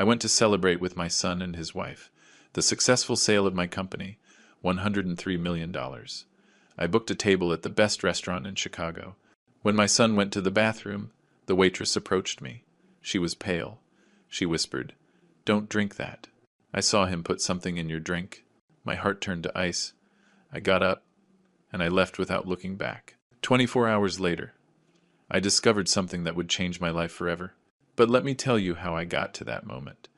I went to celebrate with my son and his wife the successful sale of my company, $103 million. I booked a table at the best restaurant in Chicago. When my son went to the bathroom, the waitress approached me. She was pale. She whispered, "Don't drink that." I saw him put something in your drink. My heart turned to ice. I got up, and I left without looking back. 24 hours later, I discovered something that would change my life forever. But let me tell you how I got to that moment.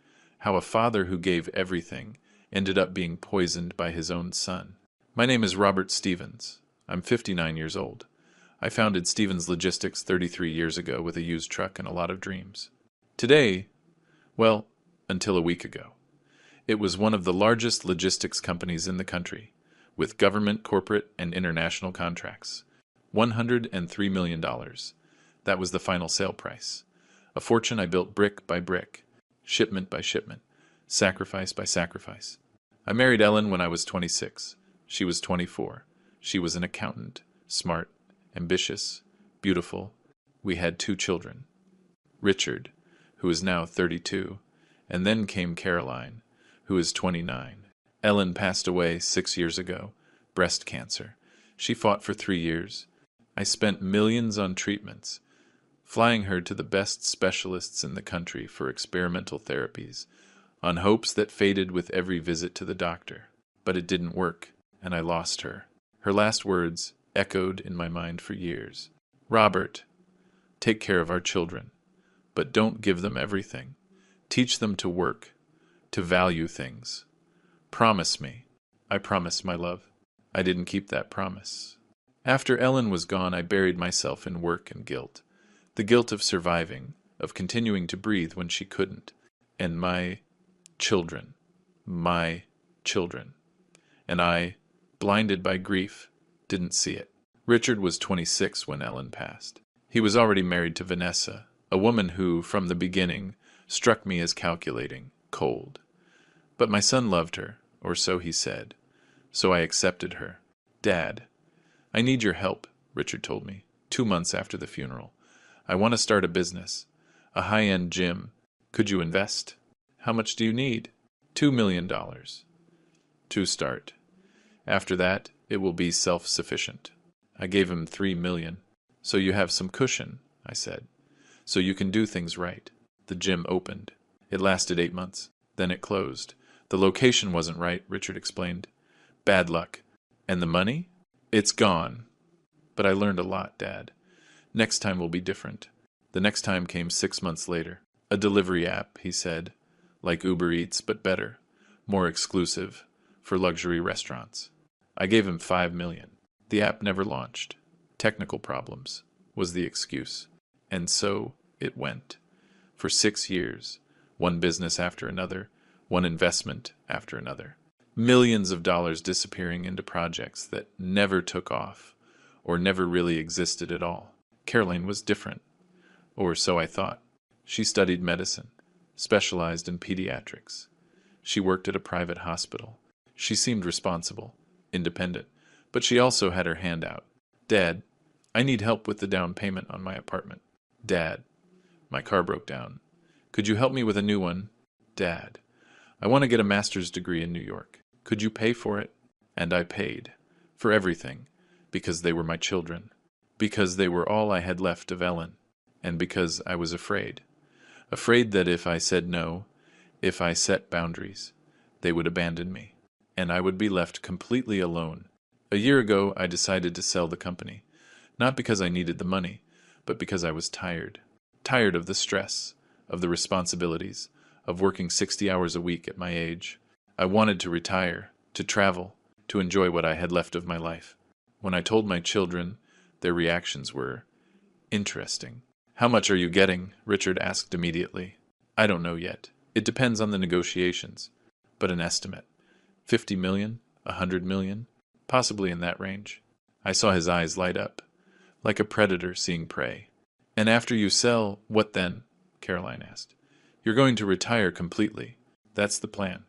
How a father who gave everything ended up being poisoned by his own son. My name is Robert Stevens. I'm 59 years old. I founded Stevens Logistics 33 years ago with a used truck and a lot of dreams. Today, well, until a week ago, it was one of the largest logistics companies in the country, with government, corporate, and international contracts. $103 million. That was the final sale price. A fortune I built brick by brick, shipment by shipment, sacrifice by sacrifice. I married Ellen when I was 26. She was 24. She was an accountant, smart, ambitious, beautiful. We had 2 children. Richard, who is now 32, and then came Caroline, who is 29. Ellen passed away 6 years ago, breast cancer. She fought for 3 years. I spent millions on treatments, flying her to the best specialists in the country for experimental therapies, on hopes that faded with every visit to the doctor. But it didn't work, and I lost her. Her last words echoed in my mind for years. "Robert, take care of our children, but don't give them everything. Teach them to work, to value things. Promise me." I promised, my love. I didn't keep that promise. After Ellen was gone, I buried myself in work and guilt. The guilt of surviving, of continuing to breathe when she couldn't. And my children. And I, blinded by grief, didn't see it. Richard was 26 when Ellen passed. He was already married to Vanessa, a woman who, from the beginning, struck me as calculating, cold. But my son loved her, or so he said. So I accepted her. "Dad, I need your help," Richard told me, 2 months after the funeral. "I want to start a business, a high-end gym. Could you invest?" "How much do you need?" $2 million. To start. After that, it will be self-sufficient. I gave him $3 million. "So you have some cushion," I said. "So you can do things right." The gym opened. It lasted 8 months. Then it closed. The location wasn't right, Richard explained. Bad luck. And the money? It's gone. But I learned a lot, Dad. Next time will be different. The next time came 6 months later. A delivery app, he said. Like Uber Eats, but better. More exclusive. For luxury restaurants. I gave him $5 million. The app never launched. Technical problems was the excuse. And so it went. For 6 years. One business after another. One investment after another. Millions of dollars disappearing into projects that never took off. Or never really existed at all. Caroline was different. Or so I thought. She studied medicine. Specialized in pediatrics. She worked at a private hospital. She seemed responsible, independent, but she also had her hand out. Dad, I need help with the down payment on my apartment. Dad, my car broke down. Could you help me with a new one? Dad, I want to get a master's degree in New York. Could you pay for it? And I paid. For everything. Because they were my children. Because they were all I had left of Ellen. And because I was afraid. Afraid that if I said no, if I set boundaries, they would abandon me. And I would be left completely alone. A year ago, I decided to sell the company. Not because I needed the money, but because I was tired. Tired of the stress, of the responsibilities, of working 60 hours a week at my age. I wanted to retire, to travel, to enjoy what I had left of my life. When I told my children, their reactions were interesting. How much are you getting? Richard asked immediately. I don't know yet. It depends on the negotiations. But an estimate. 50 million? 100 million? Possibly in that range. I saw his eyes light up, like a predator seeing prey. And after you sell, what then? Caroline asked. You're going to retire completely. That's the plan.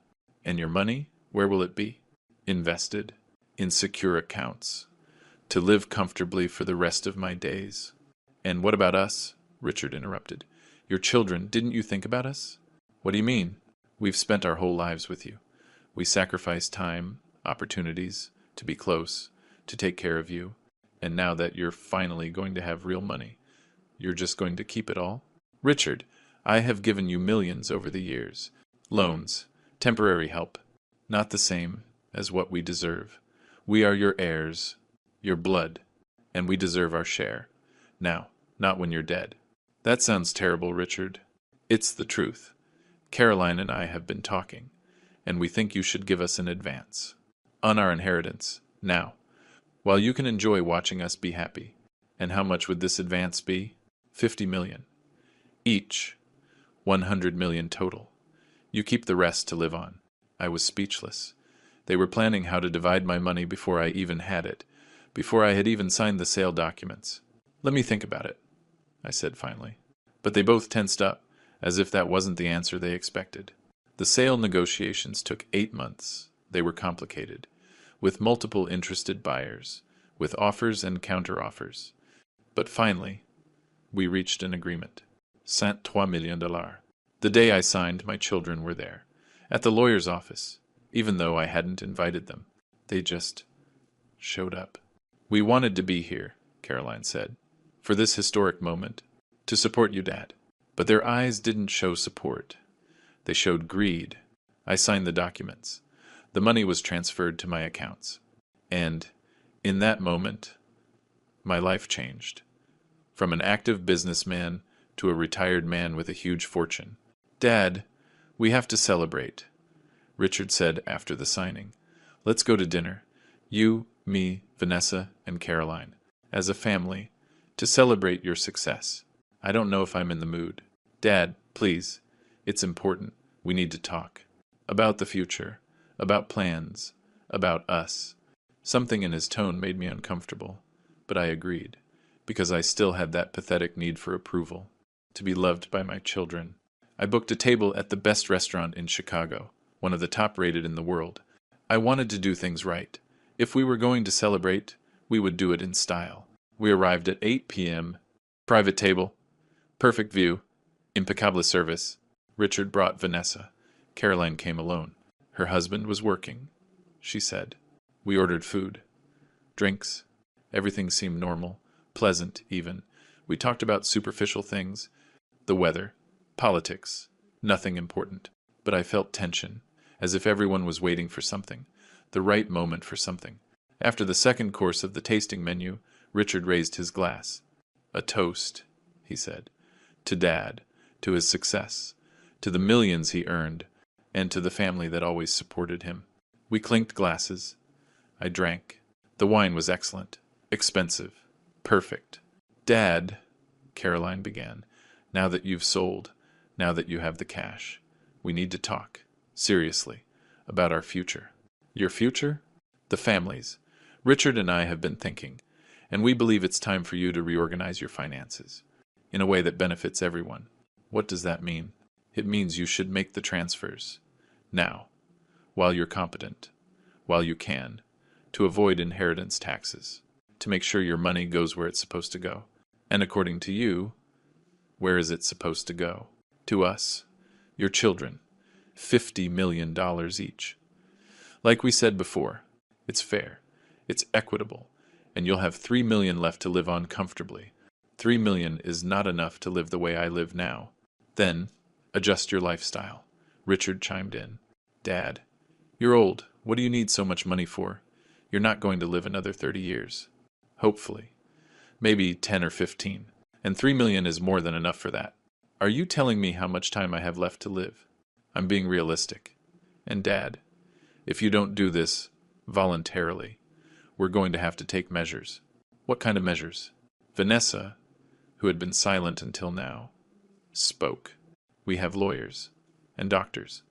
And your money, where will it be? Invested in secure accounts. To live comfortably for the rest of my days. And what about us? Richard interrupted. Your children, didn't you think about us? What do you mean? We've spent our whole lives with you. We sacrificed time, opportunities, to be close, to take care of you, and now that you're finally going to have real money, you're just going to keep it all? Richard, I have given you millions over the years. Loans, temporary help, not the same as what we deserve. We are your heirs, your blood, and we deserve our share. Now, not when you're dead. That sounds terrible, Richard. It's the truth. Caroline and I have been talking, and we think you should give us an advance on our inheritance, now, while you can enjoy watching us be happy. And how much would this advance be? 50 million. Each. 100 million total. You keep the rest to live on. I was speechless. They were planning how to divide my money before I even had it, before I had even signed the sale documents. Let me think about it, I said finally. But they both tensed up, as if that wasn't the answer they expected. The sale negotiations took 8 months. They were complicated, with multiple interested buyers, with offers and counter-offers. But finally, we reached an agreement. $103 million. The day I signed, my children were there, at the lawyer's office, even though I hadn't invited them. They just showed up. We wanted to be here, Caroline said, for this historic moment, to support you, Dad. But their eyes didn't show support. They showed greed. I signed the documents. The money was transferred to my accounts. And, in that moment, my life changed. From an active businessman to a retired man with a huge fortune. Dad, we have to celebrate, Richard said after the signing. Let's go to dinner. You, me, Vanessa, and Caroline, as a family, to celebrate your success. I don't know if I'm in the mood. Dad, please. It's important. We need to talk. About the future. About plans. About us. Something in his tone made me uncomfortable, but I agreed, because I still had that pathetic need for approval, to be loved by my children. I booked a table at the best restaurant in Chicago, one of the top-rated in the world. I wanted to do things right. If we were going to celebrate, we would do it in style. We arrived at 8 p.m. Private table. Perfect view. Impeccable service. Richard brought Vanessa. Caroline came alone. Her husband was working, she said. We ordered food. Drinks. Everything seemed normal, pleasant even. We talked about superficial things. The weather. Politics. Nothing important. But I felt tension, as if everyone was waiting for something. The right moment for something. After the second course of the tasting menu, Richard raised his glass. A toast, he said. To Dad, to his success, to the millions he earned, and to the family that always supported him. We clinked glasses. I drank. The wine was excellent, expensive, perfect. Dad, Caroline began, now that you've sold, now that you have the cash, we need to talk, seriously, about our future. Your future? The family's. Richard and I have been thinking, and we believe it's time for you to reorganize your finances in a way that benefits everyone. What does that mean? It means you should make the transfers now, while you're competent, while you can, to avoid inheritance taxes, to make sure your money goes where it's supposed to go. And according to you, where is it supposed to go? To us, your children, $50 million each. Like we said before, it's fair, it's equitable, and you'll have $3 million left to live on comfortably. $3 million is not enough to live the way I live now. Then, adjust your lifestyle. Richard chimed in. Dad, you're old. What do you need so much money for? You're not going to live another 30 years. Hopefully. Maybe 10 or 15. And $3 million is more than enough for that. Are you telling me how much time I have left to live? I'm being realistic. And Dad, if you don't do this voluntarily, we're going to have to take measures. What kind of measures? Vanessa, who had been silent until now, spoke. We have lawyers and doctors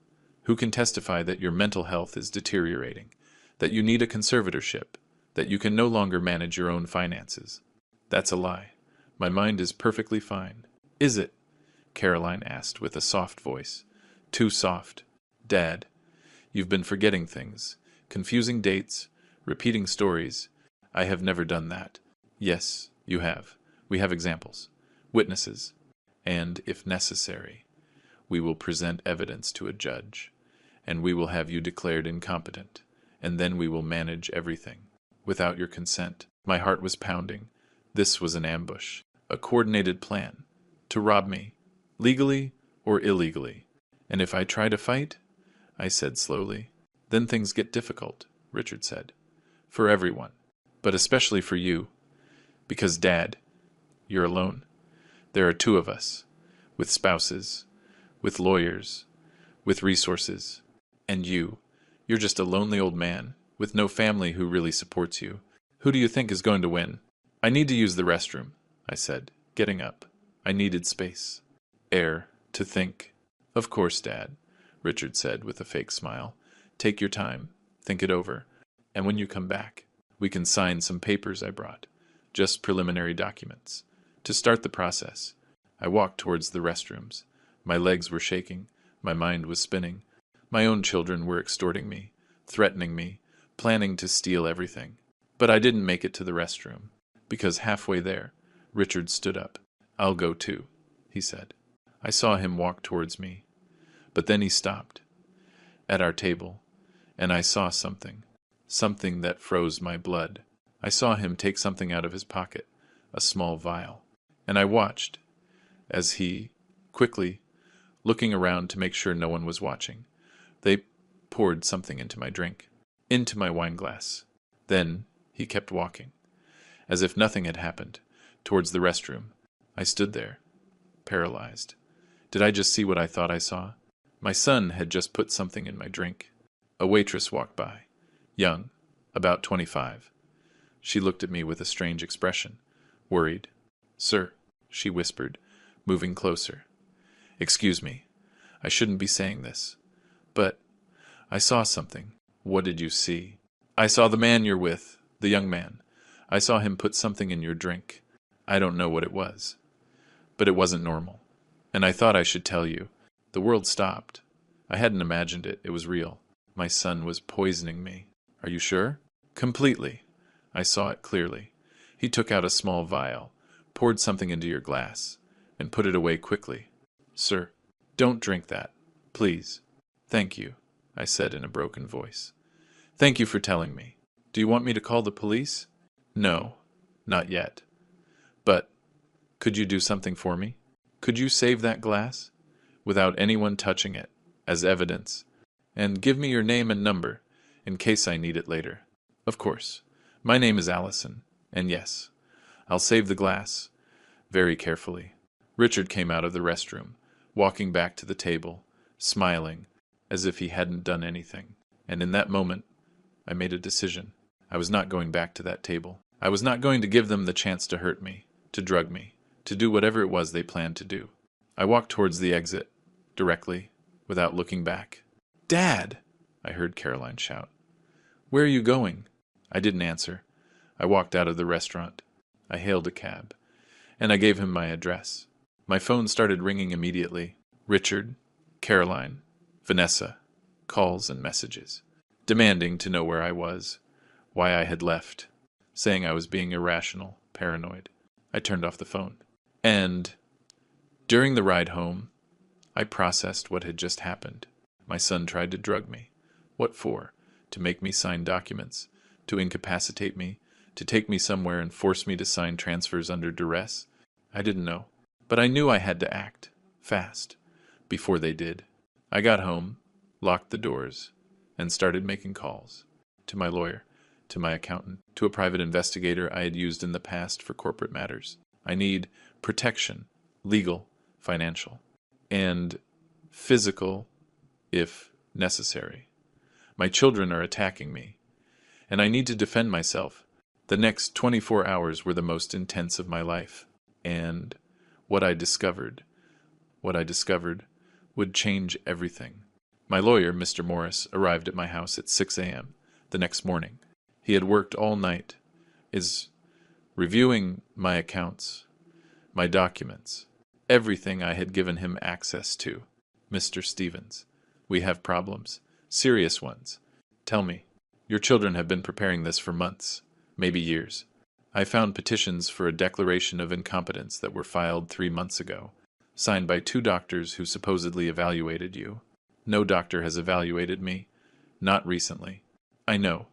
who can testify that your mental health is deteriorating, that you need a conservatorship, that you can no longer manage your own finances. That's a lie. My mind is perfectly fine. Is it? Caroline asked with a soft voice. Too soft. Dad, you've been forgetting things, confusing dates, repeating stories. I have never done that. Yes, you have. We have examples, witnesses, and, if necessary, We will present evidence to a judge, and we will have you declared incompetent, and then we will manage everything. Without your consent, my heart was pounding. This was an ambush, a coordinated plan, to rob me, legally or illegally. And if I try to fight, I said slowly, then things get difficult, Richard said. For everyone, but especially for you. Because, Dad, you're alone. There are two of us, with spouses, with lawyers, with resources. And you're just a lonely old man, with no family who really supports you. Who do you think is going to win? I need to use the restroom, I said, getting up. I needed space. Air, to think. Of course, Dad, Richard said with a fake smile. Take your time, think it over, and when you come back, we can sign some papers I brought, just preliminary documents. To start the process, I walked towards the restrooms. My legs were shaking, my mind was spinning. My own children were extorting me, threatening me, planning to steal everything. But I didn't make it to the restroom, because halfway there, Richard stood up. I'll go too, he said. I saw him walk towards me, but then he stopped, at our table, and I saw something that froze my blood. I saw him take something out of his pocket, a small vial, and I watched, as he, quickly, looking around to make sure no one was watching, they poured something into my drink, into my wine glass. Then he kept walking, as if nothing had happened, towards the restroom. I stood there, paralyzed. Did I just see what I thought I saw? My son had just put something in my drink. A waitress walked by, young, about 25. She looked at me with a strange expression, worried. Sir, she whispered, moving closer. Excuse me, I shouldn't be saying this, but I saw something. What did you see? I saw the man you're with, the young man. I saw him put something in your drink. I don't know what it was, but it wasn't normal. And I thought I should tell you. The world stopped. I hadn't imagined it. It was real. My son was poisoning me. Are you sure? Completely. I saw it clearly. He took out a small vial, poured something into your glass, and put it away quickly. Sir, don't drink that. Please. Thank you, I said in a broken voice. Thank you for telling me. Do you want me to call the police? No, not yet. But could you do something for me? Could you save that glass, without anyone touching it, as evidence, and give me your name and number, in case I need it later? Of course. My name is Allison, and yes, I'll save the glass, very carefully. Richard came out of the restroom, walking back to the table, smiling, as if he hadn't done anything. And in that moment, I made a decision. I was not going back to that table. I was not going to give them the chance to hurt me, to drug me, to do whatever it was they planned to do. I walked towards the exit, directly, without looking back. Dad! I heard Caroline shout. Where are you going? I didn't answer. I walked out of the restaurant. I hailed a cab, and I gave him my address. My phone started ringing immediately. Richard, Caroline, Vanessa, calls and messages, demanding to know where I was, why I had left, saying I was being irrational, paranoid. I turned off the phone. And during the ride home, I processed what had just happened. My son tried to drug me. What for? To make me sign documents, to incapacitate me, to take me somewhere and force me to sign transfers under duress? I didn't know, but I knew I had to act, fast, before they did. I got home, locked the doors, and started making calls. To my lawyer, to my accountant, to a private investigator I had used in the past for corporate matters. I need protection, legal, financial, and physical, if necessary. My children are attacking me, and I need to defend myself. The next 24 hours were the most intense of my life, and what I discovered would change everything. My lawyer, Mr. Morris, arrived at my house at 6 a.m. the next morning. He had worked all night, is reviewing my accounts, my documents, everything I had given him access to. Mr. Stevens, we have problems, serious ones. Tell me, your children have been preparing this for months, maybe years. I found petitions for a declaration of incompetence that were filed 3 months ago. signed by 2 doctors who supposedly evaluated you. No doctor has evaluated me. Not recently. I know.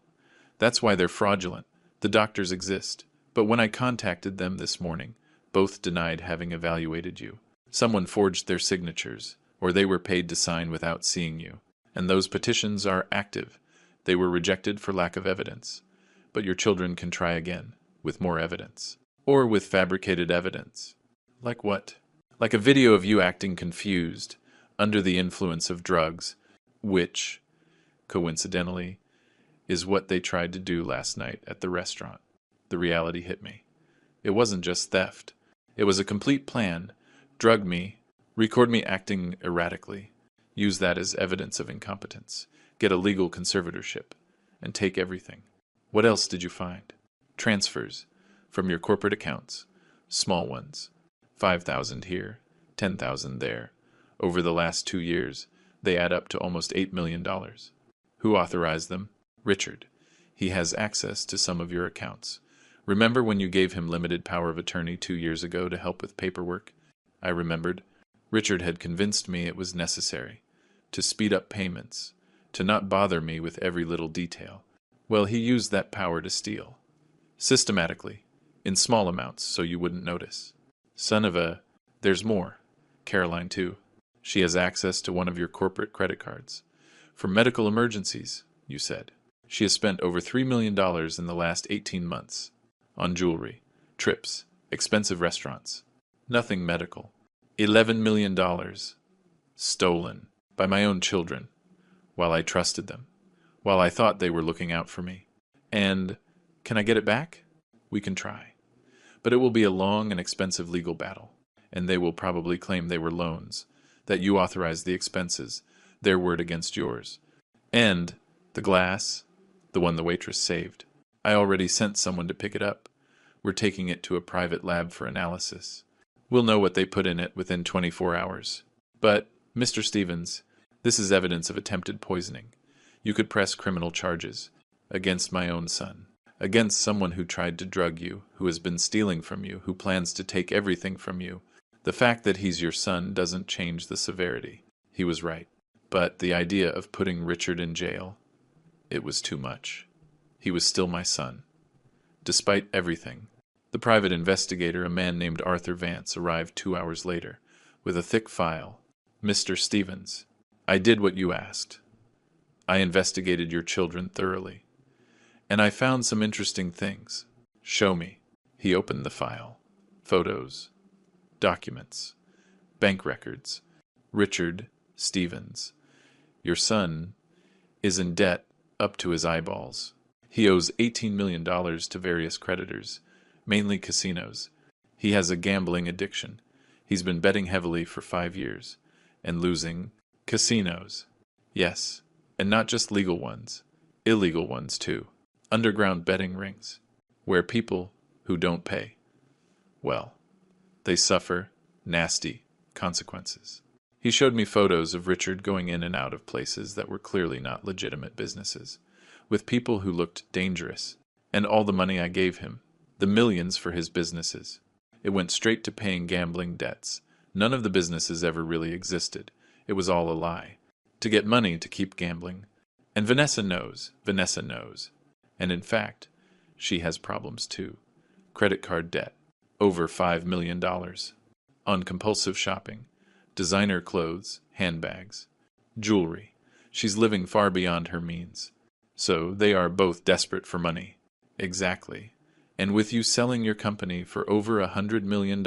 That's why they're fraudulent. The doctors exist. But when I contacted them this morning, both denied having evaluated you. Someone forged their signatures, or they were paid to sign without seeing you. And those petitions are active. They were rejected for lack of evidence. But your children can try again, with more evidence. Or with fabricated evidence. Like what? Like a video of you acting confused, under the influence of drugs, which, coincidentally, is what they tried to do last night at the restaurant. The reality hit me. It wasn't just theft. It was a complete plan. Drug me, record me acting erratically, use that as evidence of incompetence, get a legal conservatorship, and take everything. What else did you find? Transfers from your corporate accounts, small ones, 5,000 here, 10,000 there. Over the last 2 years, they add up to almost $8 million. Who authorized them? Richard. He has access to some of your accounts. Remember when you gave him limited power of attorney 2 years ago to help with paperwork? I remembered. Richard had convinced me it was necessary, to speed up payments, to not bother me with every little detail. Well, he used that power to steal. Systematically, in small amounts so you wouldn't notice. Son of a... There's more. Caroline, too. She has access to one of your corporate credit cards. For medical emergencies, you said. She has spent over $3 million in the last 18 months. On jewelry, trips, expensive restaurants. Nothing medical. $11 million. Stolen. By my own children. While I trusted them. While I thought they were looking out for me. And, can I get it back? We can try. But it will be a long and expensive legal battle. And they will probably claim they were loans. That you authorized the expenses. Their word against yours. And, the glass, the one the waitress saved. I already sent someone to pick it up. We're taking it to a private lab for analysis. We'll know what they put in it within 24 hours. But, Mr. Stevens, this is evidence of attempted poisoning. You could press criminal charges. Against my own son. Against someone who tried to drug you, who has been stealing from you, who plans to take everything from you. The fact that he's your son doesn't change the severity. He was right. But the idea of putting Richard in jail, it was too much. He was still my son. Despite everything, the private investigator, a man named Arthur Vance, arrived 2 hours later, with a thick file. Mr. Stevens, I did what you asked. I investigated your children thoroughly. And I found some interesting things. Show me. He opened the file. Photos. Documents. Bank records. Richard Stevens. Your son is in debt up to his eyeballs. He owes $18 million to various creditors, mainly casinos. He has a gambling addiction. He's been betting heavily for 5 years, and losing. Casinos. Yes, and not just legal ones, illegal ones too. Underground betting rings, where people who don't pay, well, they suffer nasty consequences. He showed me photos of Richard going in and out of places that were clearly not legitimate businesses, with people who looked dangerous, and all the money I gave him, the millions for his businesses. It went straight to paying gambling debts. None of the businesses ever really existed. It was all a lie. To get money to keep gambling. And Vanessa knows. And in fact, she has problems too. Credit card debt. Over $5 million. On compulsive shopping. Designer clothes, handbags, jewelry. She's living far beyond her means. So they are both desperate for money. Exactly. And with you selling your company for over $100 million,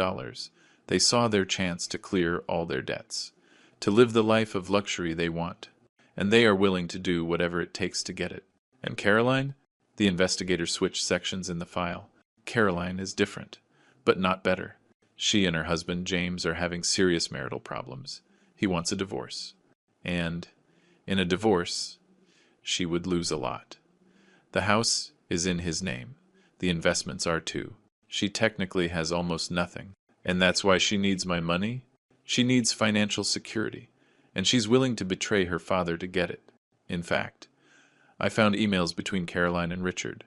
they saw their chance to clear all their debts, to live the life of luxury they want, and they are willing to do whatever it takes to get it. And Caroline? The investigator switched sections in the file. Caroline is different, but not better. She and her husband, James, are having serious marital problems. He wants a divorce. And, in a divorce, she would lose a lot. The house is in his name. The investments are too. She technically has almost nothing. And that's why she needs my money? She needs financial security. And she's willing to betray her father to get it. In fact, I found emails between Caroline and Richard,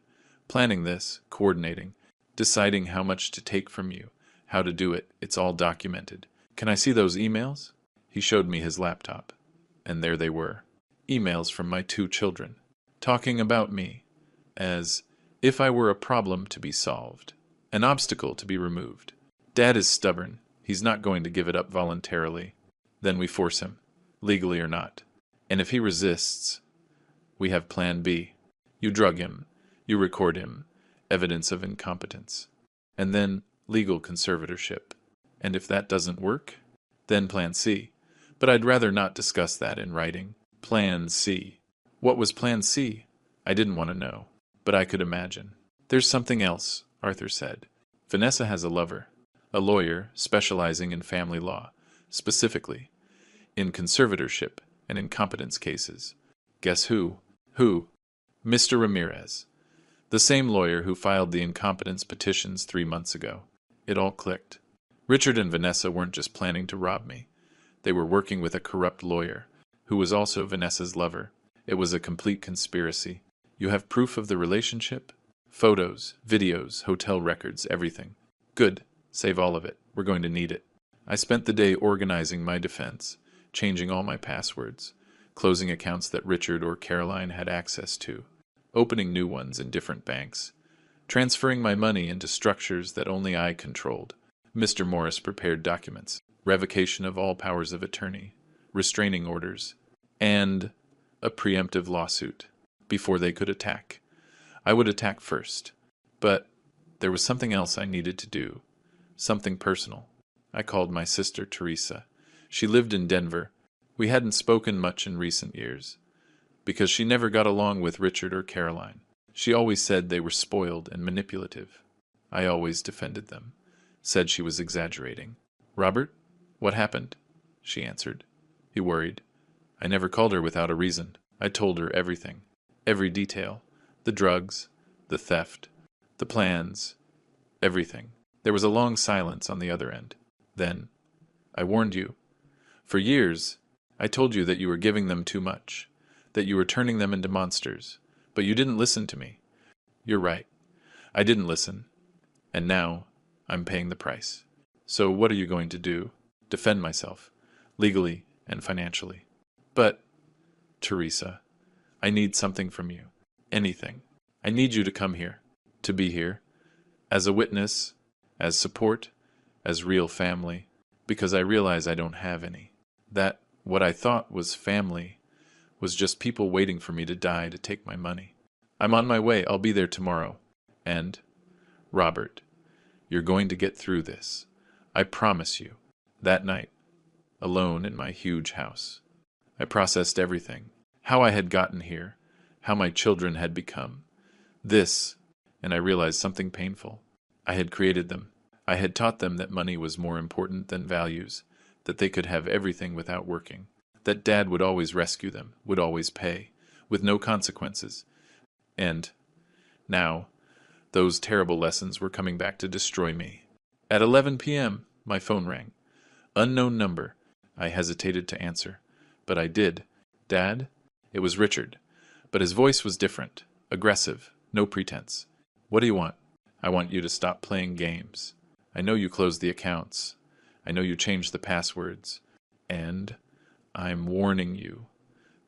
planning this, coordinating, deciding how much to take from you, how to do it. It's all documented. Can I see those emails? He showed me his laptop, and there they were. Emails from my 2 children, talking about me, as if I were a problem to be solved, an obstacle to be removed. Dad is stubborn. He's not going to give it up voluntarily. Then we force him, legally or not. And if he resists, we have plan B. You drug him. You record him. Evidence of incompetence. And then legal conservatorship. And if that doesn't work, then plan C. But I'd rather not discuss that in writing. Plan C. What was plan C? I didn't want to know, but I could imagine. There's something else, Arthur said. Vanessa has a lover, a lawyer specializing in family law, specifically in conservatorship and incompetence cases. Guess who? Who? Mr. Ramirez. The same lawyer who filed the incompetence petitions 3 months ago. It all clicked. Richard and Vanessa weren't just planning to rob me. They were working with a corrupt lawyer, who was also Vanessa's lover. It was a complete conspiracy. You have proof of the relationship? Photos, videos, hotel records, everything. Good. Save all of it. We're going to need it. I spent the day organizing my defense, changing all my passwords, closing accounts that Richard or Caroline had access to, opening new ones in different banks, transferring my money into structures that only I controlled. Mr. Morris prepared documents, revocation of all powers of attorney, restraining orders, and a preemptive lawsuit before they could attack. I would attack first, but there was something else I needed to do, something personal. I called my sister Teresa. She lived in Denver. We hadn't spoken much in recent years, because she never got along with Richard or Caroline. She always said they were spoiled and manipulative. I always defended them, said she was exaggerating. Robert, what happened? She answered. He worried. I never called her without a reason. I told her everything, every detail, the drugs, the theft, the plans, everything. There was a long silence on the other end. Then, I warned you. For years, I told you that you were giving them too much, that you were turning them into monsters, but you didn't listen to me. You're right. I didn't listen, and now I'm paying the price. So what are you going to do? Defend myself, legally and financially. But, Teresa, I need something from you. Anything. I need you to come here, to be here, as a witness, as support, as real family, because I realize I don't have any. That what I thought was family was just people waiting for me to die to take my money. I'm on my way. I'll be there tomorrow. And, Robert, you're going to get through this. I promise you. That night, alone in my huge house, I processed everything. How I had gotten here, how my children had become. This, and I realized something painful. I had created them. I had taught them that money was more important than values, that they could have everything without working, that Dad would always rescue them, would always pay, with no consequences. And now, those terrible lessons were coming back to destroy me. At 11 p.m., my phone rang. Unknown number. I hesitated to answer, but I did. Dad? It was Richard, but his voice was different, aggressive, no pretense. What do you want? I want you to stop playing games. I know you closed the accounts. I know you changed the passwords. And I'm warning you.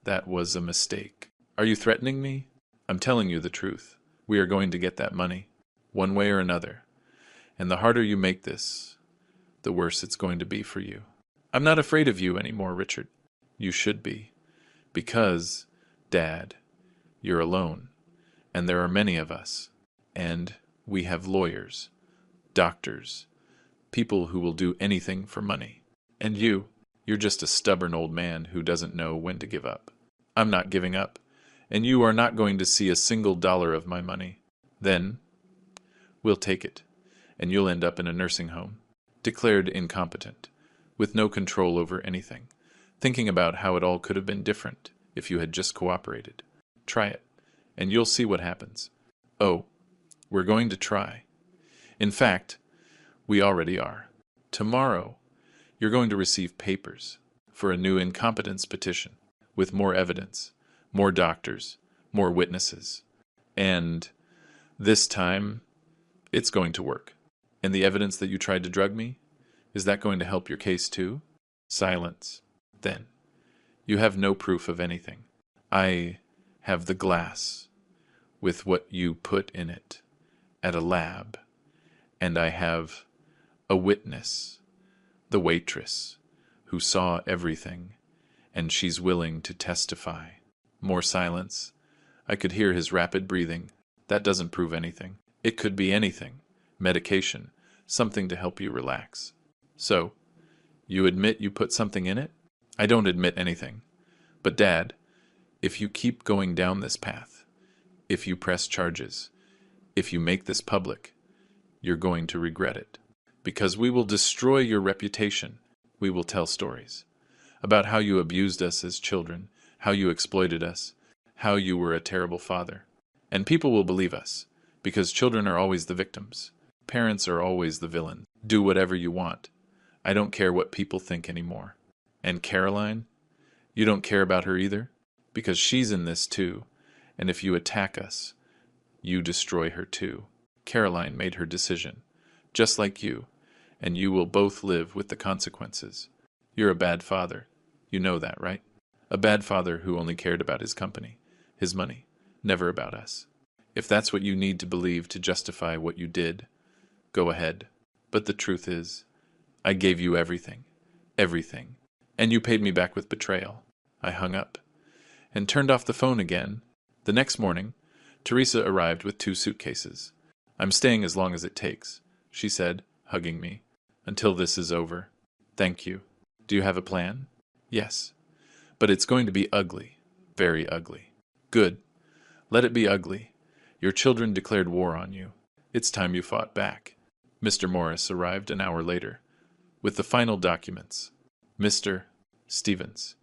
That was a mistake. Are you threatening me? I'm telling you the truth. We are going to get that money, one way or another. And the harder you make this, the worse it's going to be for you. I'm not afraid of you anymore, Richard. You should be. Because, Dad, you're alone. And there are many of us. And we have lawyers, doctors, people who will do anything for money. And you're just a stubborn old man who doesn't know when to give up. I'm not giving up. And you are not going to see a single dollar of my money. Then, we'll take it. And you'll end up in a nursing home, declared incompetent, with no control over anything, thinking about how it all could have been different if you had just cooperated. Try it, and you'll see what happens. Oh, we're going to try. In fact, we already are. Tomorrow, you're going to receive papers for a new incompetence petition with more evidence, more doctors, more witnesses. And this time, it's going to work. And the evidence that you tried to drug me Is that going to help your case too? Silence. Then. You have no proof of anything. I have the glass with what you put in it at a lab, and I have a witness, the waitress, who saw everything, and she's willing to testify. More silence. I could hear his rapid breathing. That doesn't prove anything. It could be anything. Medication, something to help you relax. So, you admit you put something in it? I don't admit anything. But Dad, if you keep going down this path, if you press charges, if you make this public, you're going to regret it. Because we will destroy your reputation. We will tell stories about how you abused us as children, how you exploited us, how you were a terrible father. And people will believe us, because children are always the victims. Parents are always the villain. Do whatever you want. I don't care what people think anymore. And Caroline? You don't care about her either? Because she's in this too, and if you attack us, you destroy her too. Caroline made her decision, just like you, and you will both live with the consequences. You're a bad father. You know that, right? A bad father who only cared about his company, his money, never about us. If that's what you need to believe to justify what you did, go ahead. But the truth is, I gave you everything, everything, and you paid me back with betrayal. I hung up and turned off the phone again. The next morning, Teresa arrived with 2 suitcases. I'm staying as long as it takes, she said, hugging me, until this is over. Thank you. Do you have a plan? Yes. But it's going to be ugly, very ugly. Good. Let it be ugly. Your children declared war on you. It's time you fought back. Mr. Morris arrived an hour later, with the final documents. Mr. Stevens.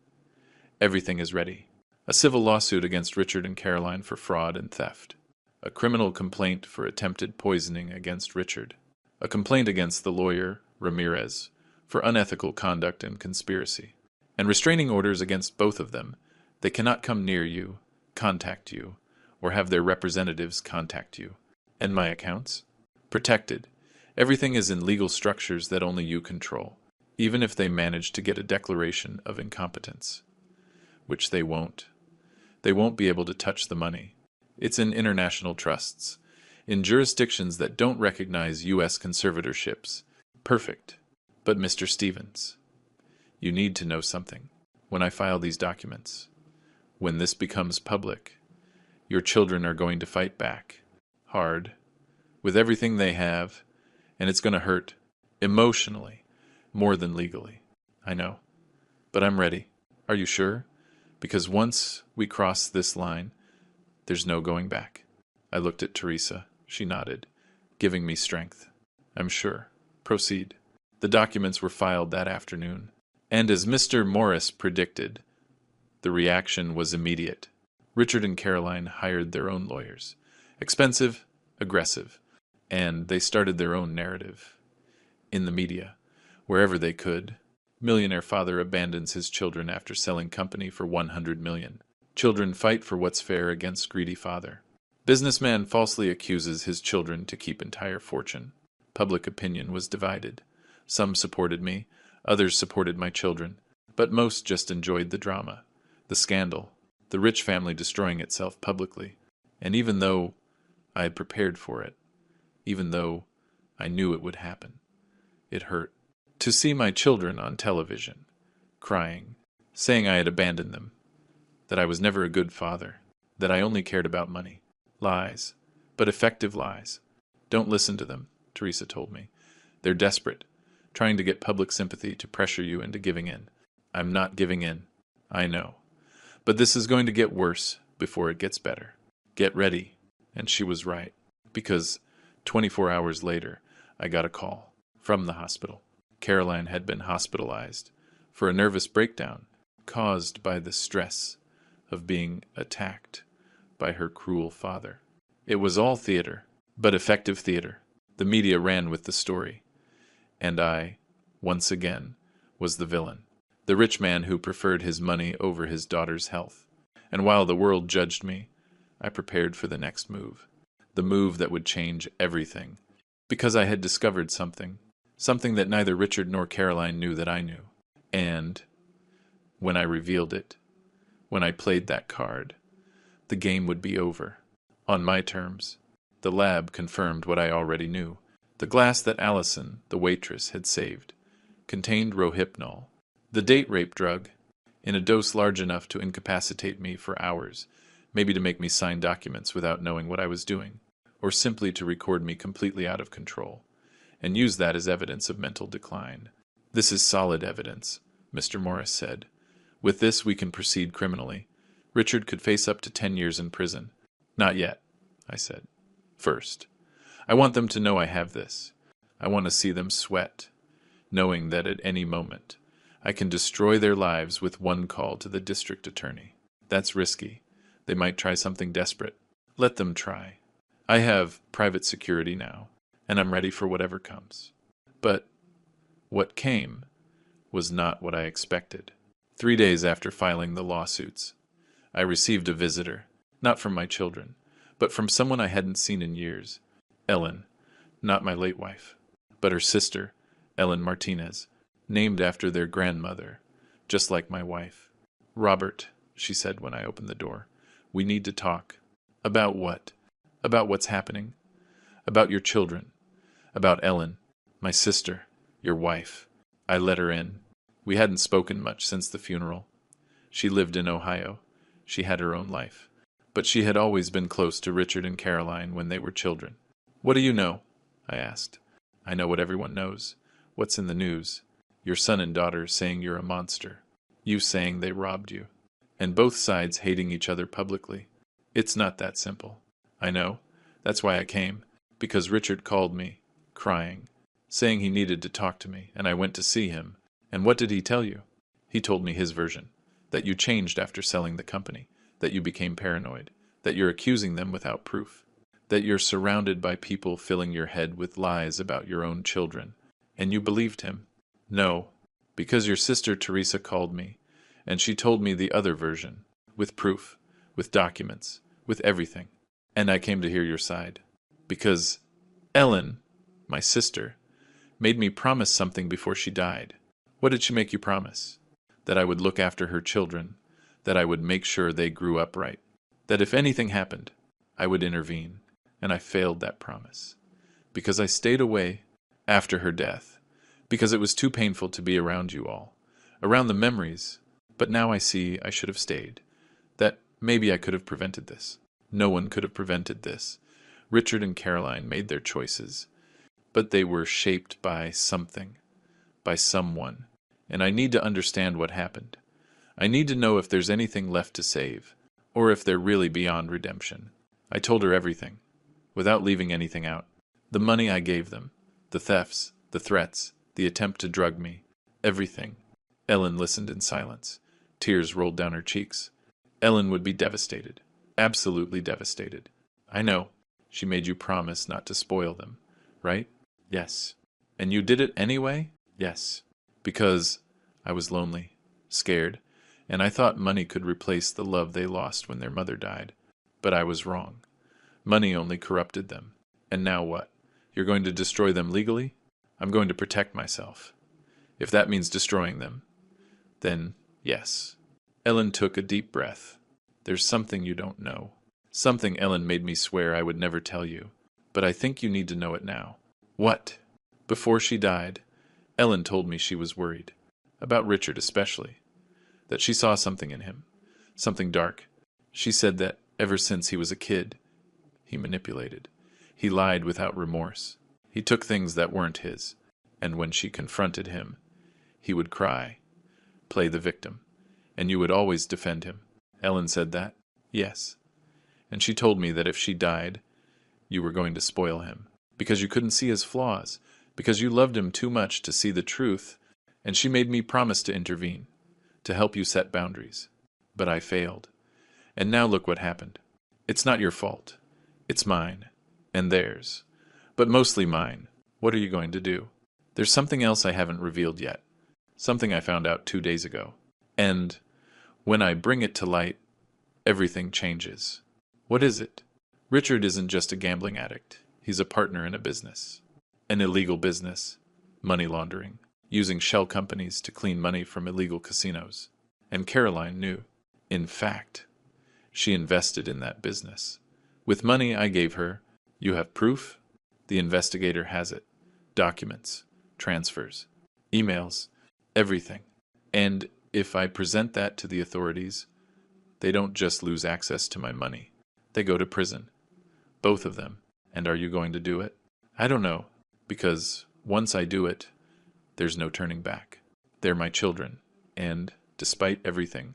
Everything is ready. A civil lawsuit against Richard and Caroline for fraud and theft. A criminal complaint for attempted poisoning against Richard. A complaint against the lawyer, Ramirez, for unethical conduct and conspiracy. And restraining orders against both of them. They cannot come near you, contact you, or have their representatives contact you. And my accounts? Protected. Everything is in legal structures that only you control, even if they manage to get a declaration of incompetence. Which they won't. They won't be able to touch the money. It's in international trusts, in jurisdictions that don't recognize U.S. conservatorships. Perfect. But Mr. Stevens, you need to know something. When I file these documents, when this becomes public, your children are going to fight back, hard, with everything they have, and it's going to hurt, emotionally, more than legally. I know. But I'm ready. Are you sure? Because once we cross this line, there's no going back. I looked at Teresa. She nodded, giving me strength. I'm sure. Proceed. The documents were filed that afternoon. And as Mr. Morris predicted, the reaction was immediate. Richard and Caroline hired their own lawyers. Expensive, aggressive. And they started their own narrative. In the media, wherever they could. Millionaire father abandons his children after selling company for $100 million. Children fight for what's fair against greedy father. Businessman falsely accuses his children to keep entire fortune. Public opinion was divided. Some supported me, others supported my children, but most just enjoyed the drama, the scandal, the rich family destroying itself publicly. And even though I had prepared for it, even though I knew it would happen, it hurt. To see my children on television, crying, saying I had abandoned them, that I was never a good father, that I only cared about money. Lies, but effective lies. Don't listen to them, Teresa told me. They're desperate, trying to get public sympathy to pressure you into giving in. I'm not giving in. I know. But this is going to get worse before it gets better. Get ready. And she was right, because 24 hours later, I got a call from the hospital. Caroline had been hospitalized for a nervous breakdown caused by the stress of being attacked by her cruel father. It was all theater, but effective theater. The media ran with the story. And I, once again, was the villain. The rich man who preferred his money over his daughter's health. And while the world judged me, I prepared for the next move. The move that would change everything. Because I had discovered something. something that neither Richard nor Caroline knew that I knew. And when I revealed it, when I played that card, the game would be over. On my terms. The lab confirmed what I already knew. The glass that Allison, the waitress, had saved contained rohypnol, the date rape drug, in a dose large enough to incapacitate me for hours, maybe to make me sign documents without knowing what I was doing, or simply to record me completely out of control, and use that as evidence of mental decline. This is solid evidence, Mr. Morris said. With this we can proceed criminally. Richard could face up to 10 years in prison. Not yet, I said. First, I want them to know I have this. I want to see them sweat, knowing that at any moment I can destroy their lives with one call to the district attorney. That's risky. They might try something desperate. Let them try. I have private security now, and I'm ready for whatever comes. But what came was not what I expected. 3 days after filing the lawsuits, I received a visitor, not from my children, but from someone I hadn't seen in years. Ellen, not my late wife, but her sister, Ellen Martinez, named after their grandmother, just like my wife. Robert, she said when I opened the door, we need to talk. About what? About what's happening. About your children. About Ellen, my sister, your wife. I let her in. We hadn't spoken much since the funeral. She lived in Ohio. She had her own life. But she had always been close to Richard and Caroline when they were children. What do you know? I asked. I know what everyone knows. What's in the news? Your son and daughter saying you're a monster. You saying they robbed you. And both sides hating each other publicly. It's not that simple. I know. That's why I came. Because Richard called me, crying, saying he needed to talk to me, and I went to see him. And what did he tell you? He told me his version. That you changed after selling the company. That you became paranoid. That you're accusing them without proof. That you're surrounded by people filling your head with lies about your own children. And you believed him. No, because your sister Teresa called me, and she told me the other version, with proof, with documents, with everything. And I came to hear your side. Because Ellen, my sister, made me promise something before she died. What did she make you promise? That I would look after her children, that I would make sure they grew up right, that if anything happened, I would intervene, and I failed that promise. Because I stayed away after her death, because it was too painful to be around you all, around the memories, but now I see I should have stayed, that maybe I could have prevented this. No one could have prevented this. Richard and Caroline made their choices, but they were shaped by something, by someone, and I need to understand what happened. I need to know if there's anything left to save, or if they're really beyond redemption. I told her everything, without leaving anything out. The money I gave them, the thefts, the threats, the attempt to drug me, everything. Ellen listened in silence. Tears rolled down her cheeks. Ellen would be devastated, absolutely devastated. I know. She made you promise not to spoil them, right? Yes. And you did it anyway? Yes. Because I was lonely, scared, and I thought money could replace the love they lost when their mother died. But I was wrong. Money only corrupted them. And now what? You're going to destroy them legally? I'm going to protect myself. If that means destroying them, then yes. Ellen took a deep breath. There's something you don't know. Something Ellen made me swear I would never tell you. But I think you need to know it now. What? Before she died, Ellen told me she was worried. About Richard especially. That she saw something in him. Something dark. She said that ever since he was a kid, he manipulated. He lied without remorse. He took things that weren't his. And when she confronted him, he would cry, play the victim. And you would always defend him. Ellen said that? Yes. And she told me that if she died, you were going to spoil him. Because you couldn't see his flaws. Because you loved him too much to see the truth. And she made me promise to intervene. To help you set boundaries. But I failed. And now look what happened. It's not your fault. It's mine. And theirs. But mostly mine. What are you going to do? There's something else I haven't revealed yet. Something I found out 2 days ago. And when I bring it to light, everything changes. What is it? Richard isn't just a gambling addict. He's a partner in a business. An illegal business. money laundering, using shell companies to clean money from illegal casinos. And Caroline knew. In fact, she invested in that business. With money I gave her, you have proof? The investigator has it. Documents, transfers, emails, everything. And if I present that to the authorities, they don't just lose access to my money. They go to prison. Both of them. And are you going to do it? I don't know, because once I do it, there's no turning back. They're my children, and despite everything,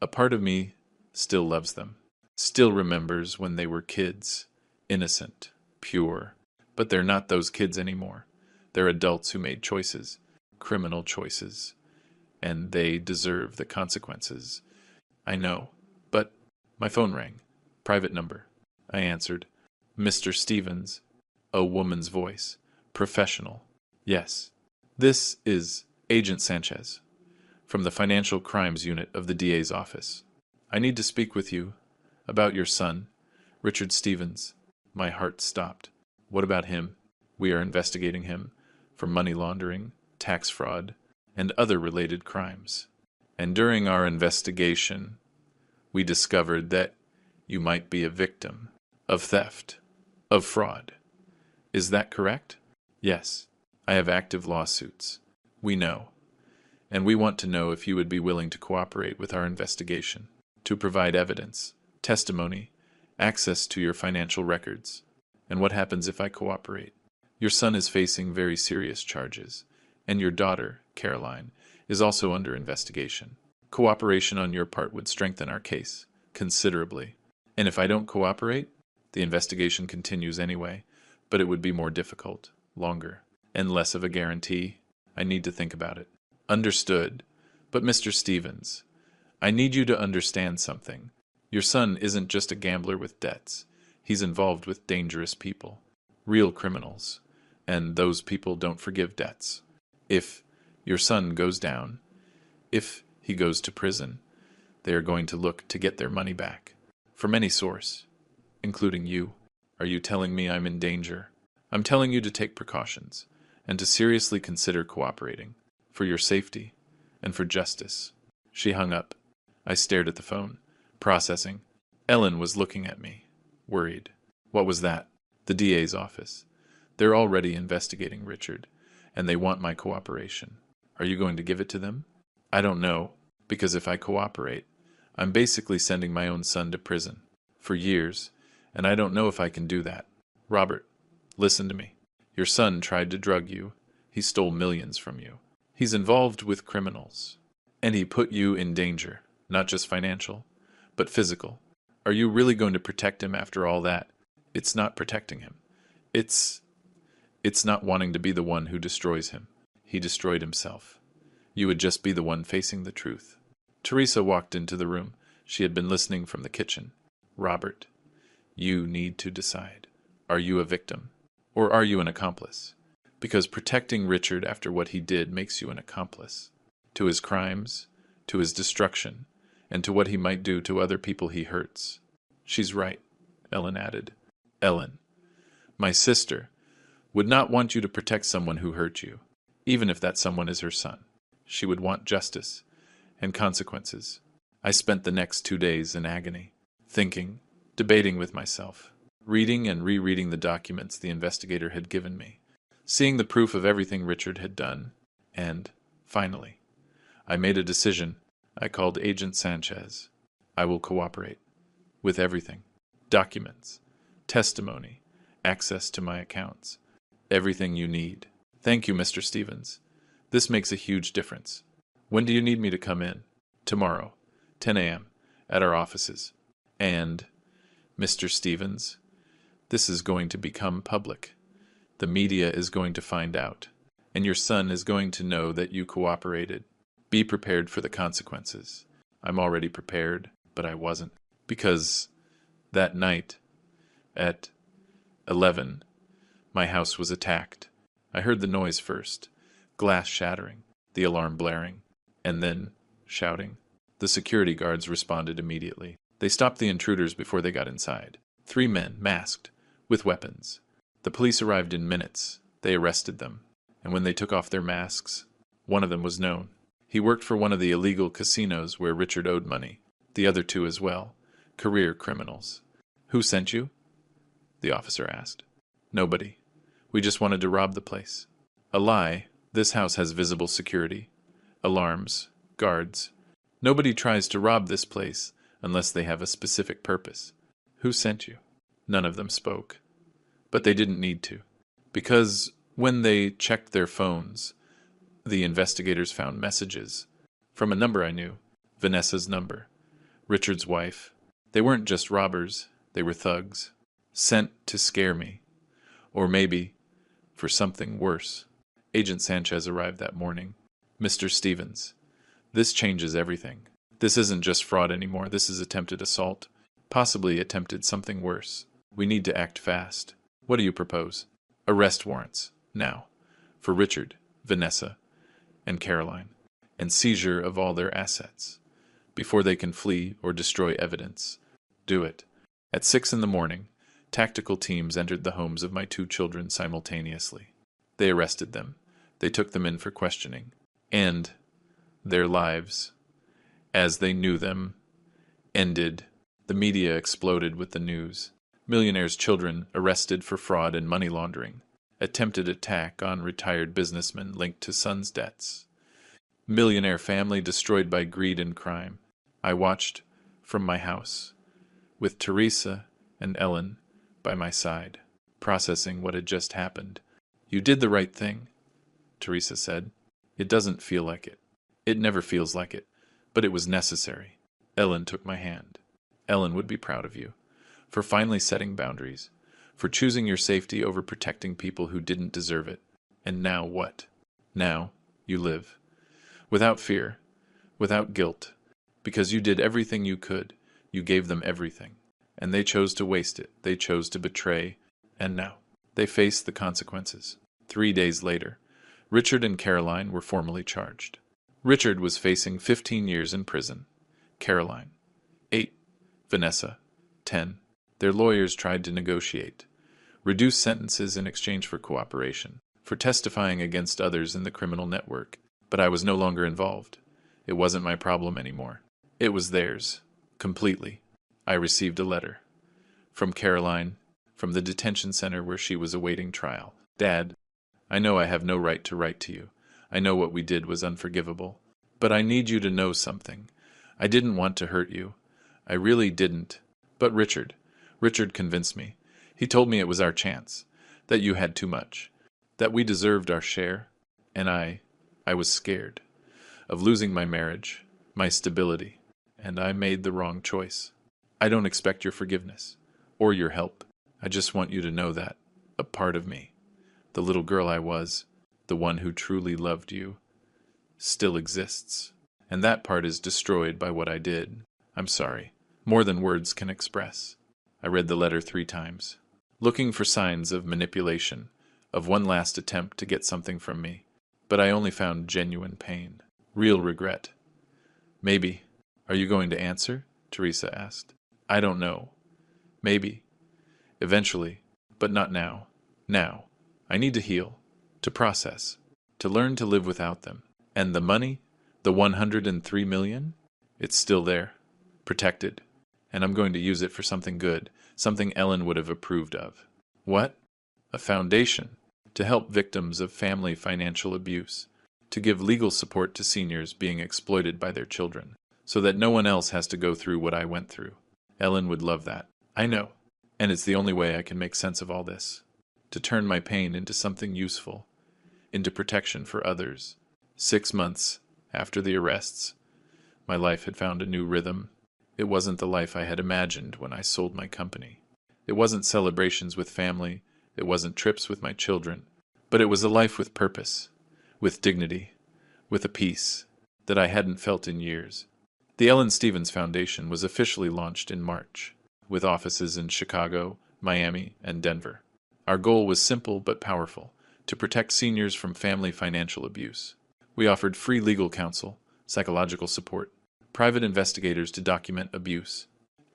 a part of me still loves them, still remembers when they were kids, innocent, pure. But they're not those kids anymore. They're adults who made choices, criminal choices, and they deserve the consequences. I know, but my phone rang. Private number. I answered. Mr. Stevens. A woman's voice. Professional. Yes. This is Agent Sanchez, from the Financial Crimes Unit of the DA's office. I need to speak with you about your son, Richard Stevens. My heart stopped. What about him? We are investigating him for money laundering, tax fraud, and other related crimes. And during our investigation, we discovered that you might be a victim of theft, of fraud. Is that correct? Yes. I have active lawsuits. We know. And we want to know if you would be willing to cooperate with our investigation, to provide evidence, testimony, access to your financial records. And what happens if I cooperate? Your son is facing very serious charges, and your daughter, Caroline, is also under investigation. Cooperation on your part would strengthen our case considerably. And if I don't cooperate, the investigation continues anyway, but it would be more difficult, longer, and less of a guarantee. I need to think about it. Understood. But Mr. Stevens, I need you to understand something. Your son isn't just a gambler with debts. He's involved with dangerous people, real criminals, and those people don't forgive debts. If your son goes down, if he goes to prison, they are going to look to get their money back, from any source, including you. Are you telling me I'm in danger? I'm telling you to take precautions, and to seriously consider cooperating, for your safety, and for justice. She hung up. I stared at the phone, processing. Ellen was looking at me, worried. What was that? The DA's office. They're already investigating Richard, and they want my cooperation. Are you going to give it to them? I don't know, because if I cooperate, I'm basically sending my own son to prison, for years, and I don't know if I can do that. Robert, listen to me. Your son tried to drug you. He stole millions from you. He's involved with criminals, and he put you in danger, not just financial, but physical. Are you really going to protect him after all that? It's not protecting him. It's not wanting to be the one who destroys him. He destroyed himself. You would just be the one facing the truth. Teresa walked into the room. She had been listening from the kitchen. Robert, you need to decide. Are you a victim, or are you an accomplice? Because protecting Richard after what he did makes you an accomplice. To his crimes, to his destruction, and to what he might do to other people he hurts. She's right, Ellen added. Ellen, my sister, would not want you to protect someone who hurt you, even if that someone is her son. She would want justice and consequences. I spent the next 2 days in agony, thinking, debating with myself, reading and rereading the documents the investigator had given me, seeing the proof of everything Richard had done, and, finally, I made a decision. I called Agent Sanchez. I will cooperate. With everything. Documents, testimony, access to my accounts. Everything you need. Thank you, Mr. Stevens. This makes a huge difference. When do you need me to come in? Tomorrow, 10 a.m., at our offices. And, Mr. Stevens, this is going to become public. The media is going to find out, and your son is going to know that you cooperated. Be prepared for the consequences. I'm already prepared, but I wasn't. Because that night, at 11, my house was attacked. I heard the noise first, glass shattering, the alarm blaring, and then shouting. The security guards responded immediately. They stopped the intruders before they got inside. 3 men, masked, with weapons. The police arrived in minutes. They arrested them. And when they took off their masks, one of them was known. He worked for one of the illegal casinos where Richard owed money. The other two as well. Career criminals. Who sent you? The officer asked. Nobody. We just wanted to rob the place. A lie. This house has visible security. Alarms. Guards. Nobody tries to rob this place unless they have a specific purpose. Who sent you? None of them spoke. But they didn't need to. Because when they checked their phones, the investigators found messages from a number I knew, Vanessa's number, Richard's wife. They weren't just robbers, they were thugs, sent to scare me. Or maybe for something worse. Agent Sanchez arrived that morning. Mr. Stevens, this changes everything. This isn't just fraud anymore, this is attempted assault. Possibly attempted something worse. We need to act fast. What do you propose? Arrest warrants, now, for Richard, Vanessa, and Caroline, and seizure of all their assets, before they can flee or destroy evidence. Do it. At 6 a.m, tactical teams entered the homes of my 2 children simultaneously. They arrested them. They took them in for questioning. And their lives, as they knew them, ended. The media exploded with the news. Millionaires' children arrested for fraud and money laundering. Attempted attack on retired businessmen linked to son's debts. Millionaire family destroyed by greed and crime. I watched from my house, with Teresa and Ellen by my side, processing what had just happened. You did the right thing, Teresa said. It doesn't feel like it. It never feels like it, but it was necessary. Ellen took my hand. Ellen would be proud of you, for finally setting boundaries, for choosing your safety over protecting people who didn't deserve it. And now what? Now you live. Without fear, without guilt, because you did everything you could. You gave them everything. And they chose to waste it. They chose to betray. And now they face the consequences. 3 days later, Richard and Caroline were formally charged. Richard was facing 15 years in prison. Caroline, 8. Vanessa, 10. Their lawyers tried to negotiate, reduce sentences in exchange for cooperation, for testifying against others in the criminal network. But I was no longer involved. It wasn't my problem anymore. It was theirs, completely. I received a letter from Caroline, from the detention center where she was awaiting trial. Dad, I know I have no right to write to you. I know what we did was unforgivable. But I need you to know something. I didn't want to hurt you. I really didn't. But Richard convinced me. He told me it was our chance, that you had too much, that we deserved our share, and I was scared of losing my marriage, my stability, and I made the wrong choice. I don't expect your forgiveness, or your help. I just want you to know that a part of me, the little girl I was, the one who truly loved you, still exists. And that part is destroyed by what I did. I'm sorry. More than words can express. I read the letter 3 times, looking for signs of manipulation, of one last attempt to get something from me. But I only found genuine pain, real regret. Maybe. Are you going to answer? Teresa asked. I don't know. Maybe. Eventually. But not now. Now. I need to heal, to process, to learn to live without them. And the money? The 103 million? It's still there. Protected. And I'm going to use it for something good, something Ellen would have approved of. What? A foundation to help victims of family financial abuse, to give legal support to seniors being exploited by their children, so that no one else has to go through what I went through. Ellen would love that. I know. And it's the only way I can make sense of all this. To turn my pain into something useful, into protection for others. 6 months after the arrests, my life had found a new rhythm. It wasn't the life I had imagined when I sold my company. It wasn't celebrations with family. It wasn't trips with my children. But it was a life with purpose, with dignity, with a peace that I hadn't felt in years. The Ellen Stevens Foundation was officially launched in March, with offices in Chicago, Miami, and Denver. Our goal was simple but powerful, to protect seniors from family financial abuse. We offered free legal counsel, psychological support, private investigators to document abuse,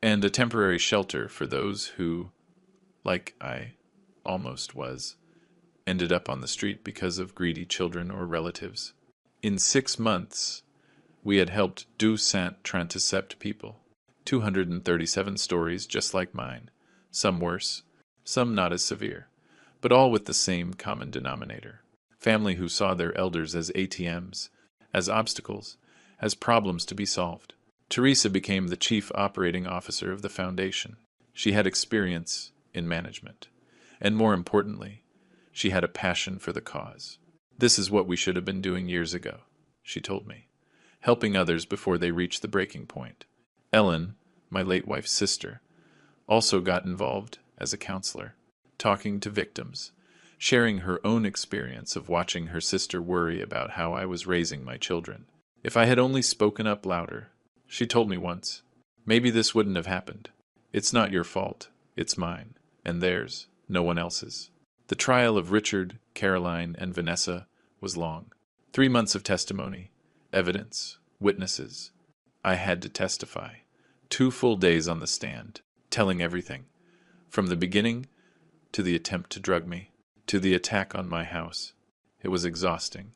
and a temporary shelter for those who, like I almost was, ended up on the street because of greedy children or relatives. In 6 months, we had helped 237 people, 237 stories just like mine, some worse, some not as severe, but all with the same common denominator. Family who saw their elders as ATMs, as obstacles, as problems to be solved. Teresa became the chief operating officer of the foundation. She had experience in management, and more importantly, she had a passion for the cause. This is what we should have been doing years ago, she told me, helping others before they reach the breaking point. Ellen, my late wife's sister, also got involved as a counselor, talking to victims, sharing her own experience of watching her sister worry about how I was raising my children. If I had only spoken up louder, she told me once, maybe this wouldn't have happened. It's not your fault, it's mine, and theirs, no one else's. The trial of Richard, Caroline, and Vanessa was long. 3 months of testimony, evidence, witnesses. I had to testify. 2 full days on the stand, telling everything, from the beginning to the attempt to drug me, to the attack on my house. It was exhausting,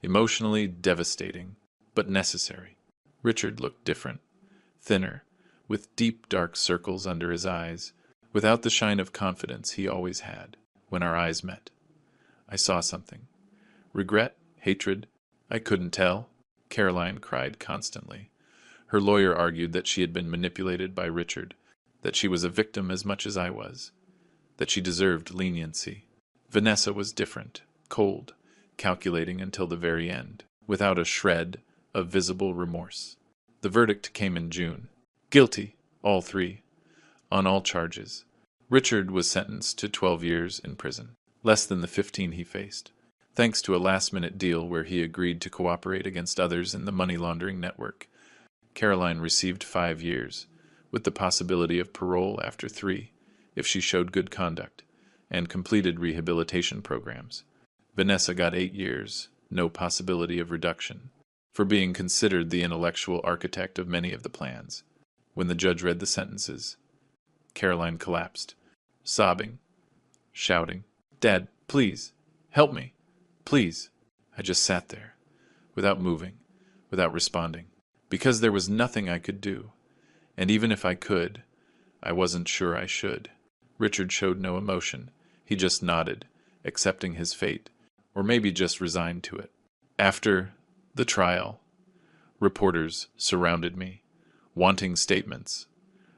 emotionally devastating, but necessary. Richard looked different, thinner, with deep dark circles under his eyes, without the shine of confidence he always had when our eyes met. I saw something. Regret, hatred, I couldn't tell. Caroline cried constantly. Her lawyer argued that she had been manipulated by Richard, that she was a victim as much as I was, that she deserved leniency. Vanessa was different, cold, calculating until the very end, without a shred of visible remorse. The verdict came in June. Guilty, all 3, on all charges. Richard was sentenced to 12 years in prison, less than the 15 he faced, thanks to a last-minute deal where he agreed to cooperate against others in the money laundering network. Caroline received 5 years, with the possibility of parole after 3, if she showed good conduct, and completed rehabilitation programs. Vanessa got 8 years, no possibility of reduction, for being considered the intellectual architect of many of the plans. When the judge read the sentences, Caroline collapsed, sobbing, shouting, "Dad, please, help me, please." I just sat there, without moving, without responding, because there was nothing I could do, and even if I could, I wasn't sure I should. Richard showed no emotion. He just nodded, accepting his fate, or maybe just resigned to it. After the trial, reporters surrounded me, wanting statements,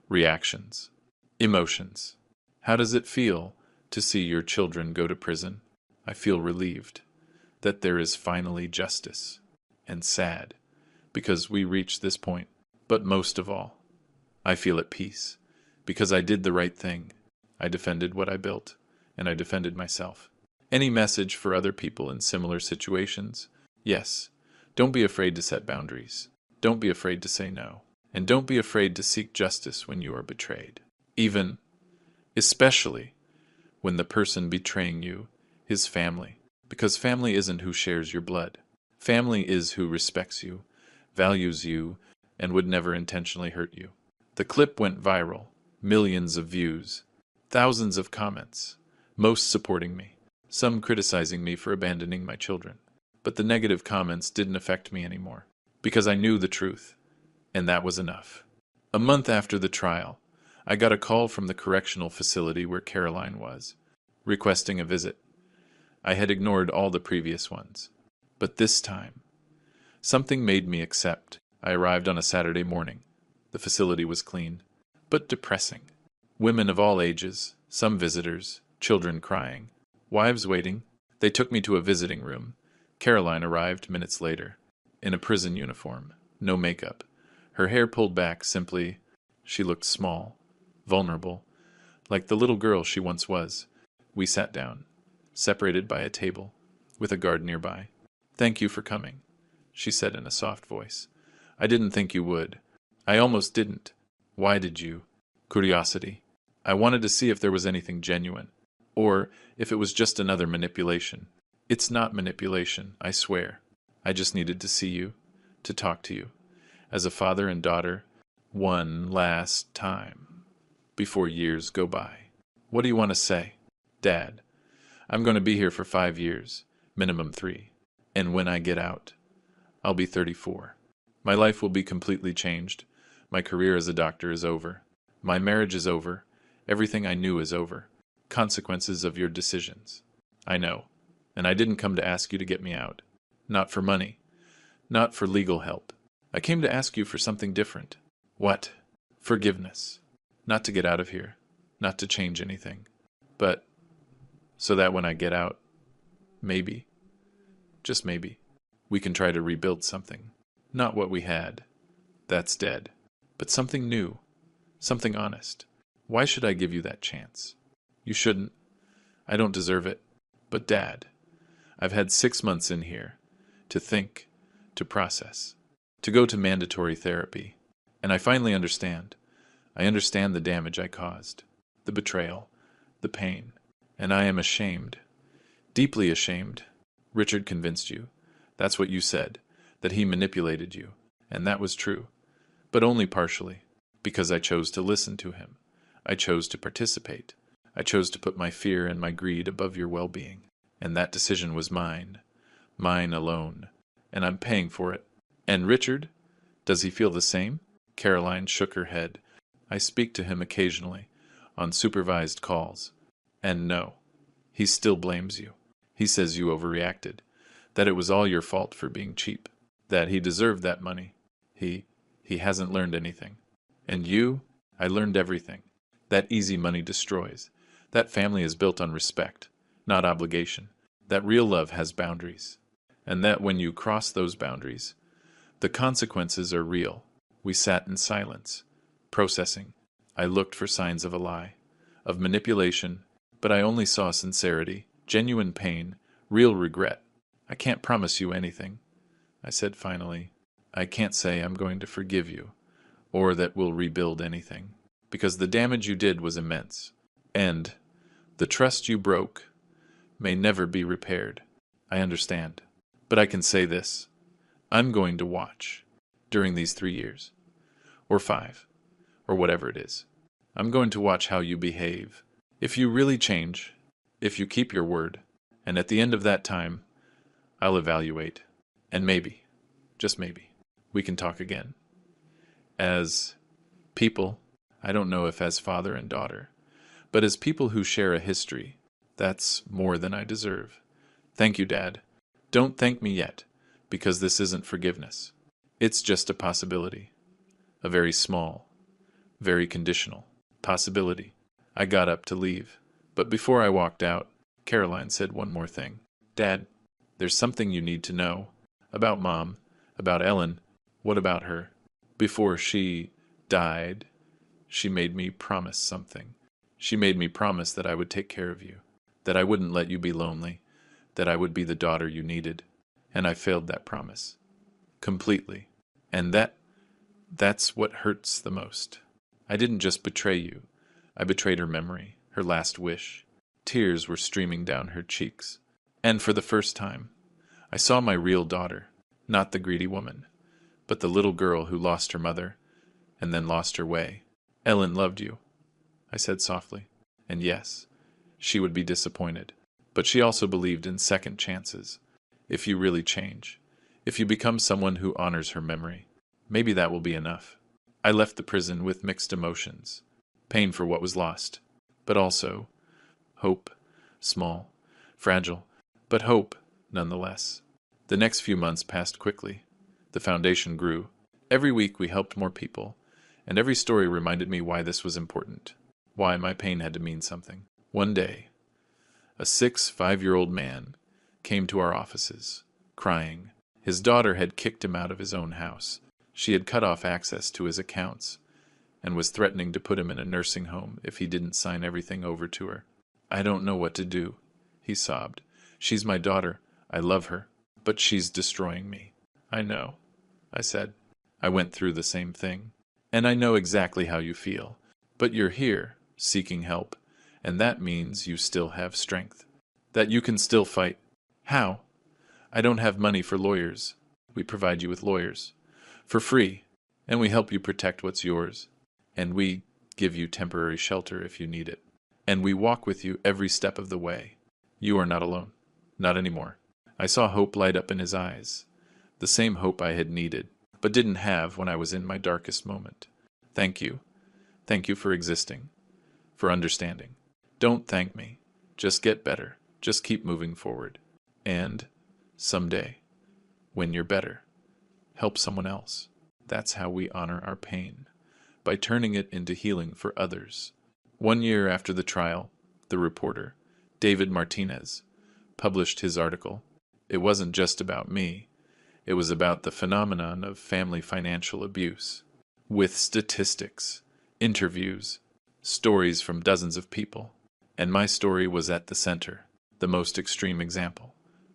reactions, emotions. How does it feel to see your children go to prison? I feel relieved that there is finally justice, and sad because we reached this point. But most of all, I feel at peace because I did the right thing. I defended what I built, and I defended myself. Any message for other people in similar situations? Yes. Don't be afraid to set boundaries. Don't be afraid to say no. And don't be afraid to seek justice when you are betrayed. Even, especially, when the person betraying you is family. Because family isn't who shares your blood. Family is who respects you, values you, and would never intentionally hurt you. The clip went viral, millions of views, thousands of comments, most supporting me, some criticizing me for abandoning my children. But the negative comments didn't affect me anymore, because I knew the truth, and that was enough. A month after the trial, I got a call from the correctional facility where Caroline was, requesting a visit. I had ignored all the previous ones, but this time, something made me accept. I arrived on a Saturday morning. The facility was clean, but depressing. Women of all ages, some visitors, children crying, wives waiting. They took me to a visiting room. Caroline arrived minutes later, in a prison uniform, no makeup, her hair pulled back simply. She looked small, vulnerable, like the little girl she once was. We sat down, separated by a table, with a guard nearby. "Thank you for coming," she said in a soft voice. "I didn't think you would. I almost didn't. Why did you?" Curiosity. I wanted to see if there was anything genuine, or if it was just another manipulation. It's not manipulation, I swear. I just needed to see you, to talk to you, as a father and daughter, one last time, before years go by. "What do you want to say?" "Dad, I'm going to be here for 5 years, minimum 3. And when I get out, I'll be 34. My life will be completely changed. My career as a doctor is over. My marriage is over. Everything I knew is over. Consequences of your decisions. I know. And I didn't come to ask you to get me out. Not for money. Not for legal help. I came to ask you for something different. What? Forgiveness. Not to get out of here. Not to change anything. But so that when I get out, maybe, just maybe, we can try to rebuild something. Not what we had. That's dead. But something new. Something honest. Why should I give you that chance? You shouldn't. I don't deserve it. But Dad, I've had 6 months in here to think, to process, to go to mandatory therapy. And I finally understand. I understand the damage I caused, the betrayal, the pain. And I am ashamed. Deeply ashamed. Richard convinced you. That's what you said, that he manipulated you. And that was true. But only partially, because I chose to listen to him. I chose to participate. I chose to put my fear and my greed above your well-being. And that decision was mine. Mine alone. And I'm paying for it. And Richard? Does he feel the same? Caroline shook her head. I speak to him occasionally, on supervised calls. And no, he still blames you. He says you overreacted, that it was all your fault for being cheap, that he deserved that money. He hasn't learned anything. And you? I learned everything. That easy money destroys. That family is built on respect, not obligation. That real love has boundaries. And that when you cross those boundaries, the consequences are real. We sat in silence, processing. I looked for signs of a lie, of manipulation, but I only saw sincerity, genuine pain, real regret. I can't promise you anything. I said finally, I can't say I'm going to forgive you, or that we'll rebuild anything, because the damage you did was immense, and the trust you broke may never be repaired. I understand. But I can say this. I'm going to watch during these 3 years, or 5, or whatever it is. I'm going to watch how you behave. If you really change, if you keep your word, and at the end of that time, I'll evaluate, and maybe, just maybe, we can talk again. As people, I don't know if as father and daughter, but as people who share a history, that's more than I deserve. Thank you, Dad. Don't thank me yet, because this isn't forgiveness. It's just a possibility. A very small, very conditional possibility. I got up to leave, but before I walked out, Caroline said one more thing. Dad, there's something you need to know. About Mom, about Ellen. What about her? Before she died, she made me promise something. She made me promise that I would take care of you, that I wouldn't let you be lonely, that I would be the daughter you needed. And I failed that promise. Completely. And that's what hurts the most. I didn't just betray you. I betrayed her memory, her last wish. Tears were streaming down her cheeks. And for the first time, I saw my real daughter, not the greedy woman, but the little girl who lost her mother and then lost her way. Ellen loved you, I said softly. And yes, she would be disappointed. But she also believed in second chances. If you really change, if you become someone who honors her memory, maybe that will be enough. I left the prison with mixed emotions. Pain for what was lost, but also hope, small, fragile, but hope nonetheless. The next few months passed quickly. The foundation grew. Every week we helped more people, and every story reminded me why this was important, why my pain had to mean something. One day, a 5-year-old man came to our offices, crying. His daughter had kicked him out of his own house. She had cut off access to his accounts and was threatening to put him in a nursing home if he didn't sign everything over to her. I don't know what to do, he sobbed. She's my daughter. I love her, but she's destroying me. I know, I said. I went through the same thing. And I know exactly how you feel. But you're here, seeking help, and that means you still have strength. That you can still fight. How? I don't have money for lawyers. We provide you with lawyers. For free. And we help you protect what's yours. And we give you temporary shelter if you need it. And we walk with you every step of the way. You are not alone. Not anymore. I saw hope light up in his eyes. The same hope I had needed, but didn't have when I was in my darkest moment. Thank you. Thank you for existing. For understanding. Don't thank me. Just get better. Just keep moving forward. And, someday, when you're better, help someone else. That's how we honor our pain, by turning it into healing for others. 1 year after the trial, the reporter, David Martinez, published his article. It wasn't just about me. It was about the phenomenon of family financial abuse, with statistics, interviews, stories from dozens of people. And my story was at the center, the most extreme example,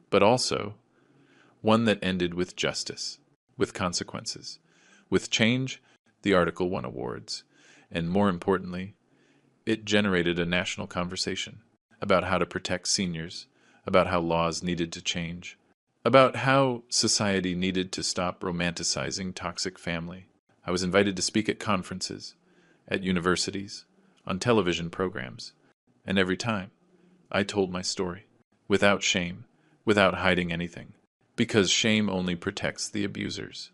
but also one that ended with justice, with consequences. With change, the article won awards, and more importantly, it generated a national conversation about how to protect seniors, about how laws needed to change, about how society needed to stop romanticizing toxic family. I was invited to speak at conferences, at universities, on television programs, and every time, I told my story, without shame, without hiding anything, because shame only protects the abusers.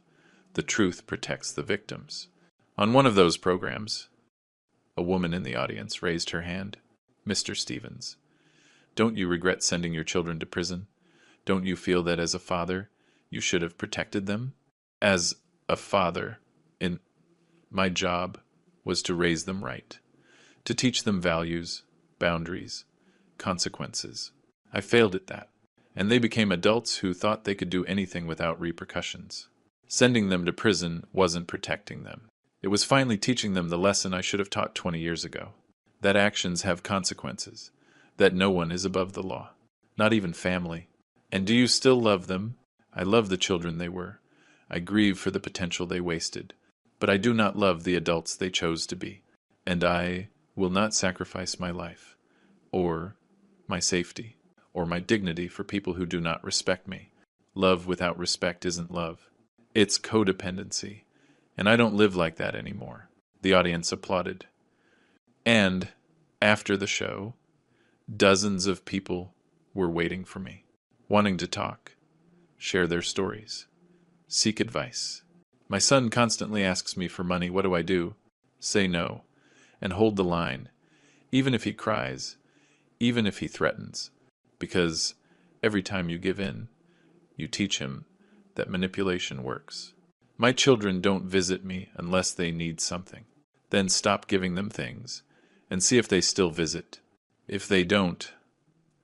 The truth protects the victims. On one of those programs, a woman in the audience raised her hand. Mr. Stevens, don't you regret sending your children to prison? Don't you feel that as a father, you should have protected them? As a father, my job was to raise them right, to teach them values, boundaries, consequences. I failed at that, and they became adults who thought they could do anything without repercussions. Sending them to prison wasn't protecting them. It was finally teaching them the lesson I should have taught 20 years ago, that actions have consequences, that no one is above the law, not even family. And do you still love them? I love the children they were. I grieve for the potential they wasted, but I do not love the adults they chose to be, and I will not sacrifice my life, or my safety, or my dignity for people who do not respect me. Love without respect isn't love. It's codependency, and I don't live like that anymore. The audience applauded. And after the show, dozens of people were waiting for me, wanting to talk, share their stories, seek advice. My son constantly asks me for money. What do I do? Say no, and hold the line, even if he cries, even if he threatens, because every time you give in, you teach him that manipulation works. My children don't visit me unless they need something. Then stop giving them things and see if they still visit. If they don't,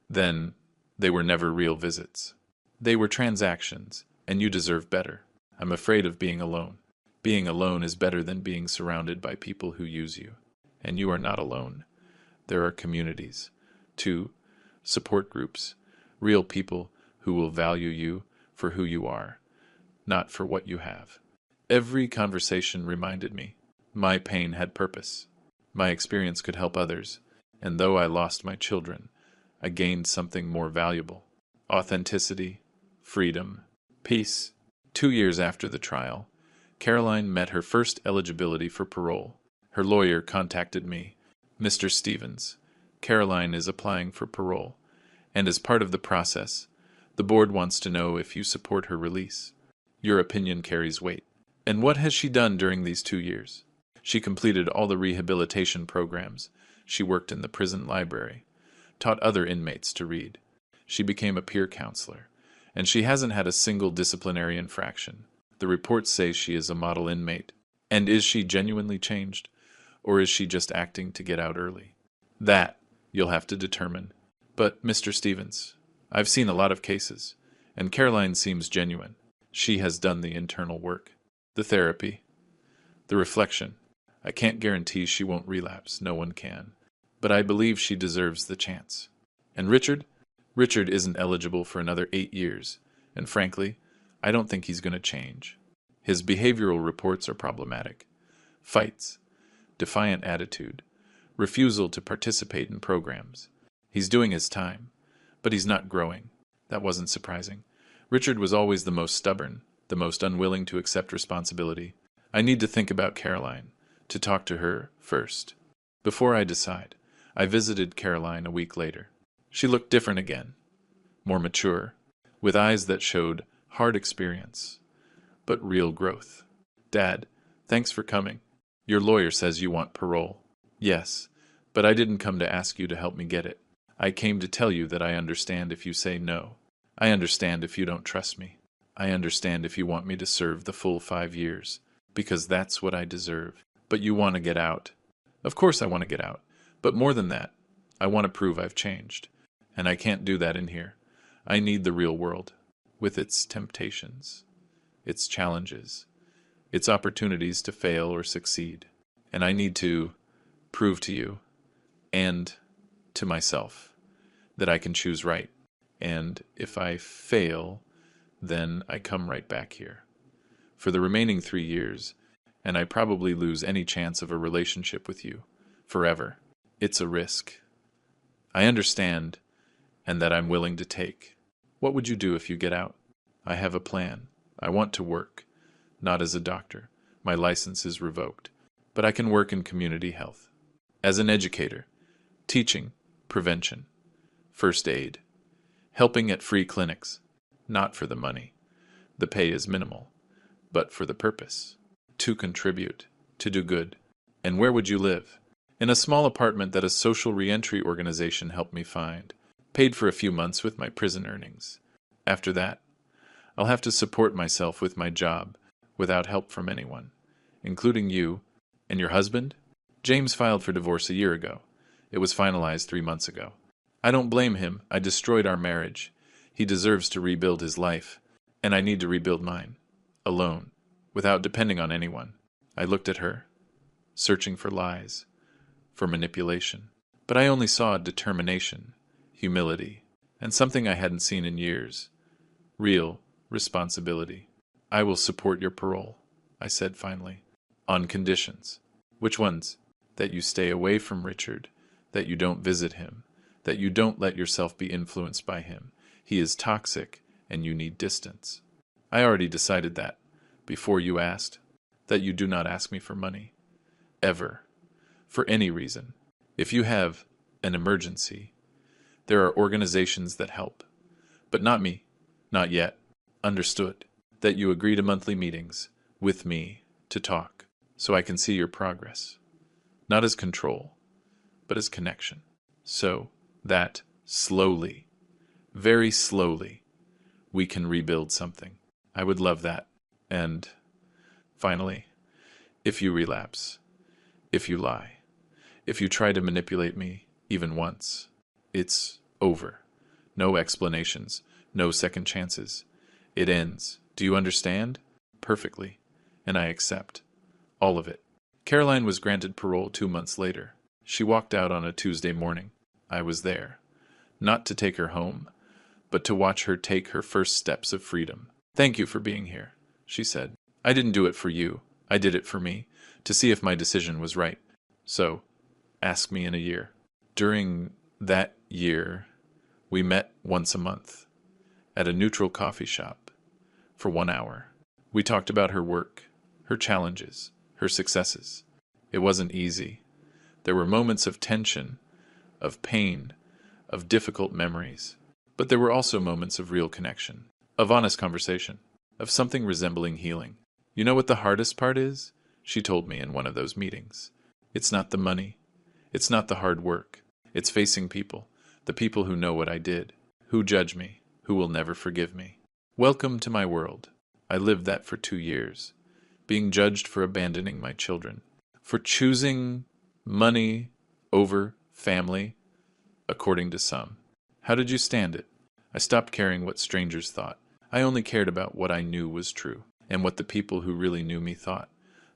then they were never real visits. They were transactions, and you deserve better. I'm afraid of being alone. Being alone is better than being surrounded by people who use you. And you are not alone. There are communities, too, support groups, real people who will value you for who you are, not for what you have. Every conversation reminded me my pain had purpose. My experience could help others, and though I lost my children, I gained something more valuable: authenticity, freedom, peace. 2 years after the trial, Caroline met her first eligibility for parole. Her lawyer contacted me. Mr. Stevens, Caroline is applying for parole, and as part of the process, the board wants to know if you support her release. Your opinion carries weight. And what has she done during these 2 years? She completed all the rehabilitation programs. She worked in the prison library, taught other inmates to read. She became a peer counselor, and she hasn't had a single disciplinary infraction. The reports say she is a model inmate. And is she genuinely changed, or is she just acting to get out early? That you'll have to determine. But, Mr. Stevens, I've seen a lot of cases, and Caroline seems genuine. She has done the internal work, the therapy, the reflection. I can't guarantee she won't relapse, no one can. But I believe she deserves the chance. And Richard? Richard isn't eligible for another 8 years, and frankly, I don't think he's going to change. His behavioral reports are problematic. Fights, defiant attitude, refusal to participate in programs. He's doing his time, but he's not growing. That wasn't surprising. Richard was always the most stubborn, the most unwilling to accept responsibility. I need to think about Caroline, to talk to her first. Before I decide, I visited Caroline a week later. She looked different again, more mature, with eyes that showed hard experience, but real growth. Dad, thanks for coming. Your lawyer says you want parole. Yes, but I didn't come to ask you to help me get it. I came to tell you that I understand if you say no. I understand if you don't trust me. I understand if you want me to serve the full 5 years, because that's what I deserve. But you want to get out. Of course I want to get out. But more than that, I want to prove I've changed. And I can't do that in here. I need the real world, with its temptations, its challenges, its opportunities to fail or succeed. And I need to prove to you, and to myself, that I can choose right. And if I fail, then I come right back here. For the remaining 3 years, and I probably lose any chance of a relationship with you, forever. It's a risk. I understand, and that I'm willing to take. What would you do if you get out? I have a plan. I want to work, not as a doctor. My license is revoked. But I can work in community health. As an educator, teaching, prevention, first aid, helping at free clinics, not for the money. The pay is minimal, but for the purpose, to contribute, to do good. And where would you live? In a small apartment that a social reentry organization helped me find, paid for a few months with my prison earnings. After that, I'll have to support myself with my job without help from anyone, including you. And your husband? James filed for divorce a year ago. It was finalized 3 months ago. I don't blame him. I destroyed our marriage. He deserves to rebuild his life, and I need to rebuild mine, alone, without depending on anyone. I looked at her, searching for lies, for manipulation. But I only saw determination, humility, and something I hadn't seen in years. Real responsibility. I will support your parole, I said finally. On conditions. Which ones? That you stay away from Richard, that you don't visit him, that you don't let yourself be influenced by him. He is toxic, and you need distance. I already decided that, before you asked, that you do not ask me for money. Ever. For any reason. If you have an emergency, there are organizations that help. But not me. Not yet. Understood. That you agree to monthly meetings, with me, to talk. So I can see your progress. Not as control, but as connection. So that slowly, very slowly, we can rebuild something. I would love that. And finally, if you relapse, if you lie, if you try to manipulate me even once, it's over. No explanations, no second chances. It ends. Do you understand? Perfectly. And I accept. All of it. Caroline was granted parole 2 months later. She walked out on a Tuesday morning. I was there. Not to take her home, but to watch her take her first steps of freedom. Thank you for being here, she said. I didn't do it for you. I did it for me, to see if my decision was right. So, ask me in a year. During that year, we met once a month, at a neutral coffee shop, for 1 hour. We talked about her work, her challenges, her successes. It wasn't easy. There were moments of tension, of pain, of difficult memories. But there were also moments of real connection, of honest conversation, of something resembling healing. You know what the hardest part is? She told me in one of those meetings. It's not the money. It's not the hard work. It's facing people, the people who know what I did, who judge me, who will never forgive me. Welcome to my world. I lived that for 2 years. Being judged for abandoning my children, for choosing money over family, according to some. How did you stand it? I stopped caring what strangers thought. I only cared about what I knew was true, and what the people who really knew me thought,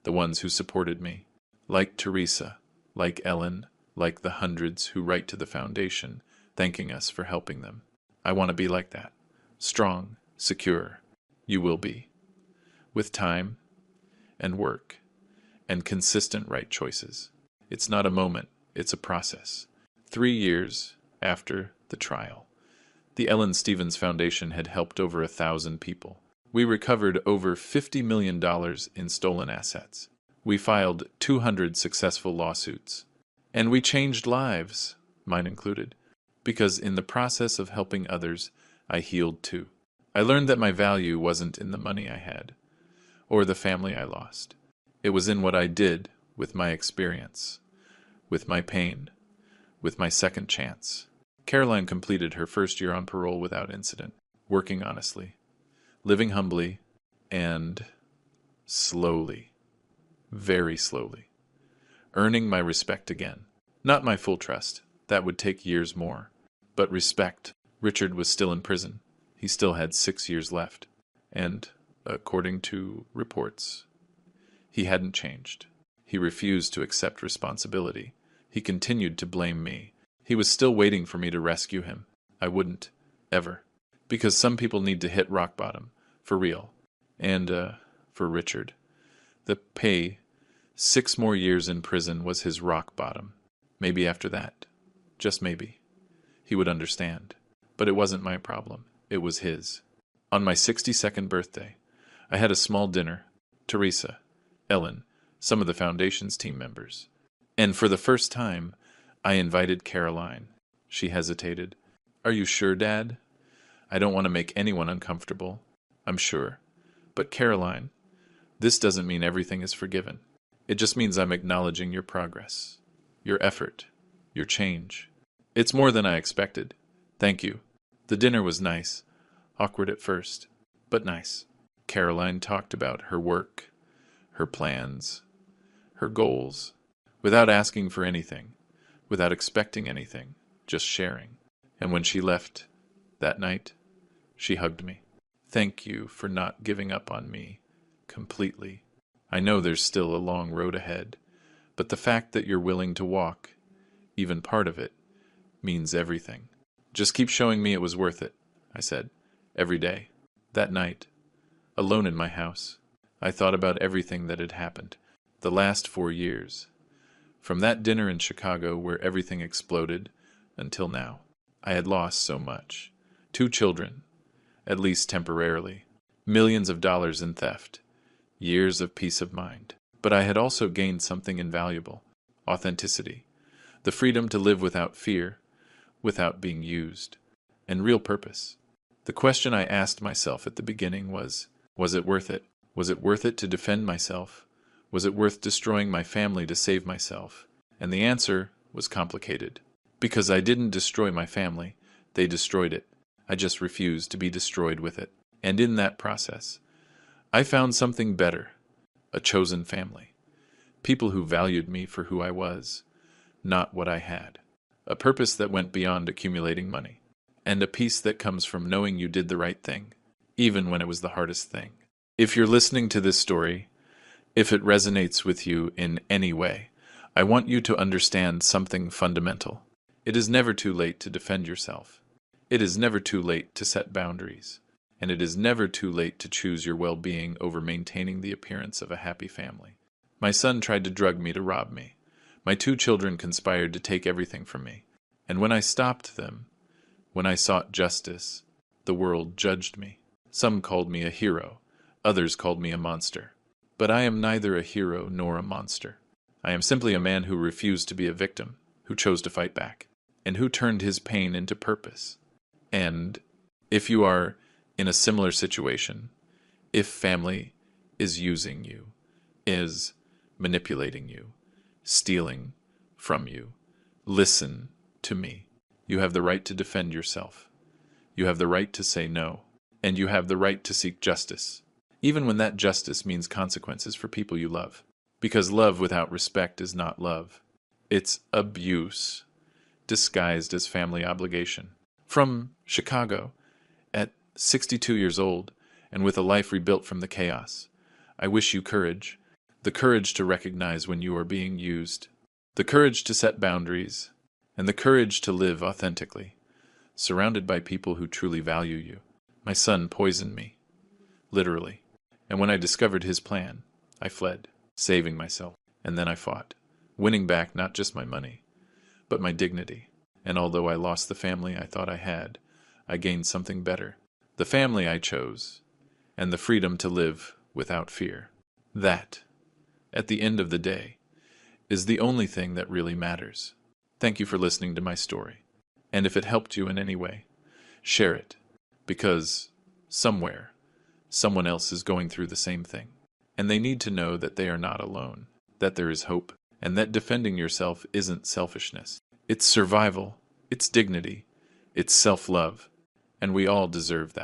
the ones who supported me. Like Teresa, like Ellen, like the hundreds who write to the foundation, thanking us for helping them. I want to be like that. Strong, secure. You will be. With time, and work, and consistent right choices. It's not a moment, it's a process. 3 years after the trial, the Ellen Stevens Foundation had helped over 1,000 people. We recovered over $50 million in stolen assets. We filed 200 successful lawsuits. And we changed lives, mine included. because in the process of helping others, I healed too. I learned that my value wasn't in the money I had, or the family I lost. It was in what I did with my experience, with my pain, with my second chance. Caroline completed her first year on parole without incident, working honestly, living humbly, and slowly, very slowly, earning my respect again. Not my full trust, that would take years more, but respect. Richard was still in prison. He still had 6 years left, and, according to reports, he hadn't changed. He refused to accept responsibility. He continued to blame me. He was still waiting for me to rescue him. I wouldn't, ever, because some people need to hit rock bottom, for real, and, for Richard. The pay, 6 more years in prison was his rock bottom. Maybe after that, just maybe, he would understand. But it wasn't my problem. It was his. On my 62nd birthday, I had a small dinner. Teresa, Ellen, some of the Foundation's team members. And for the first time, I invited Caroline. She hesitated. "Are you sure, Dad? I don't want to make anyone uncomfortable." "I'm sure. But Caroline, this doesn't mean everything is forgiven. It just means I'm acknowledging your progress, your effort, your change. It's more than I expected. Thank you." The dinner was nice, awkward at first, but nice. Caroline talked about her work, her plans, her goals, without asking for anything, without expecting anything, just sharing. And when she left that night, she hugged me. "Thank you for not giving up on me completely. I know there's still a long road ahead, but the fact that you're willing to walk, even part of it, means everything. Just keep showing me it was worth it," I said, every day. That night, alone in my house, I thought about everything that had happened, the last 4 years. From that dinner in Chicago where everything exploded, until now. I had lost so much. 2 children, at least temporarily, millions of dollars in theft, years of peace of mind. But I had also gained something invaluable: authenticity, the freedom to live without fear, without being used, and real purpose. The question I asked myself at the beginning was it worth it? Was it worth it to defend myself? Was it worth destroying my family to save myself? And the answer was complicated. Because I didn't destroy my family, they destroyed it. I just refused to be destroyed with it. And in that process, I found something better: a chosen family. People who valued me for who I was, not what I had. A purpose that went beyond accumulating money. And a peace that comes from knowing you did the right thing, even when it was the hardest thing. If you're listening to this story, if it resonates with you in any way, I want you to understand something fundamental. It is never too late to defend yourself. It is never too late to set boundaries. And it is never too late to choose your well-being over maintaining the appearance of a happy family. My son tried to drug me to rob me. My 2 children conspired to take everything from me. And when I stopped them, when I sought justice, the world judged me. Some called me a hero. Others called me a monster. But I am neither a hero nor a monster. I am simply a man who refused to be a victim, who chose to fight back, and who turned his pain into purpose. And if you are in a similar situation, if family is using you, is manipulating you, stealing from you, listen to me. You have the right to defend yourself. You have the right to say no. And you have the right to seek justice, even when that justice means consequences for people you love. Because love without respect is not love. It's abuse, disguised as family obligation. From Chicago, at 62 years old, and with a life rebuilt from the chaos, I wish you courage. The courage to recognize when you are being used. The courage to set boundaries. And the courage to live authentically, surrounded by people who truly value you. My son poisoned me, literally. And when I discovered his plan, I fled, saving myself. And then I fought, winning back not just my money, but my dignity. And although I lost the family I thought I had, I gained something better. The family I chose, and the freedom to live without fear. That, at the end of the day, is the only thing that really matters. Thank you for listening to my story. And if it helped you in any way, share it, because somewhere, someone else is going through the same thing. And they need to know that they are not alone, that there is hope, and that defending yourself isn't selfishness. It's survival, it's dignity, it's self-love, and we all deserve that.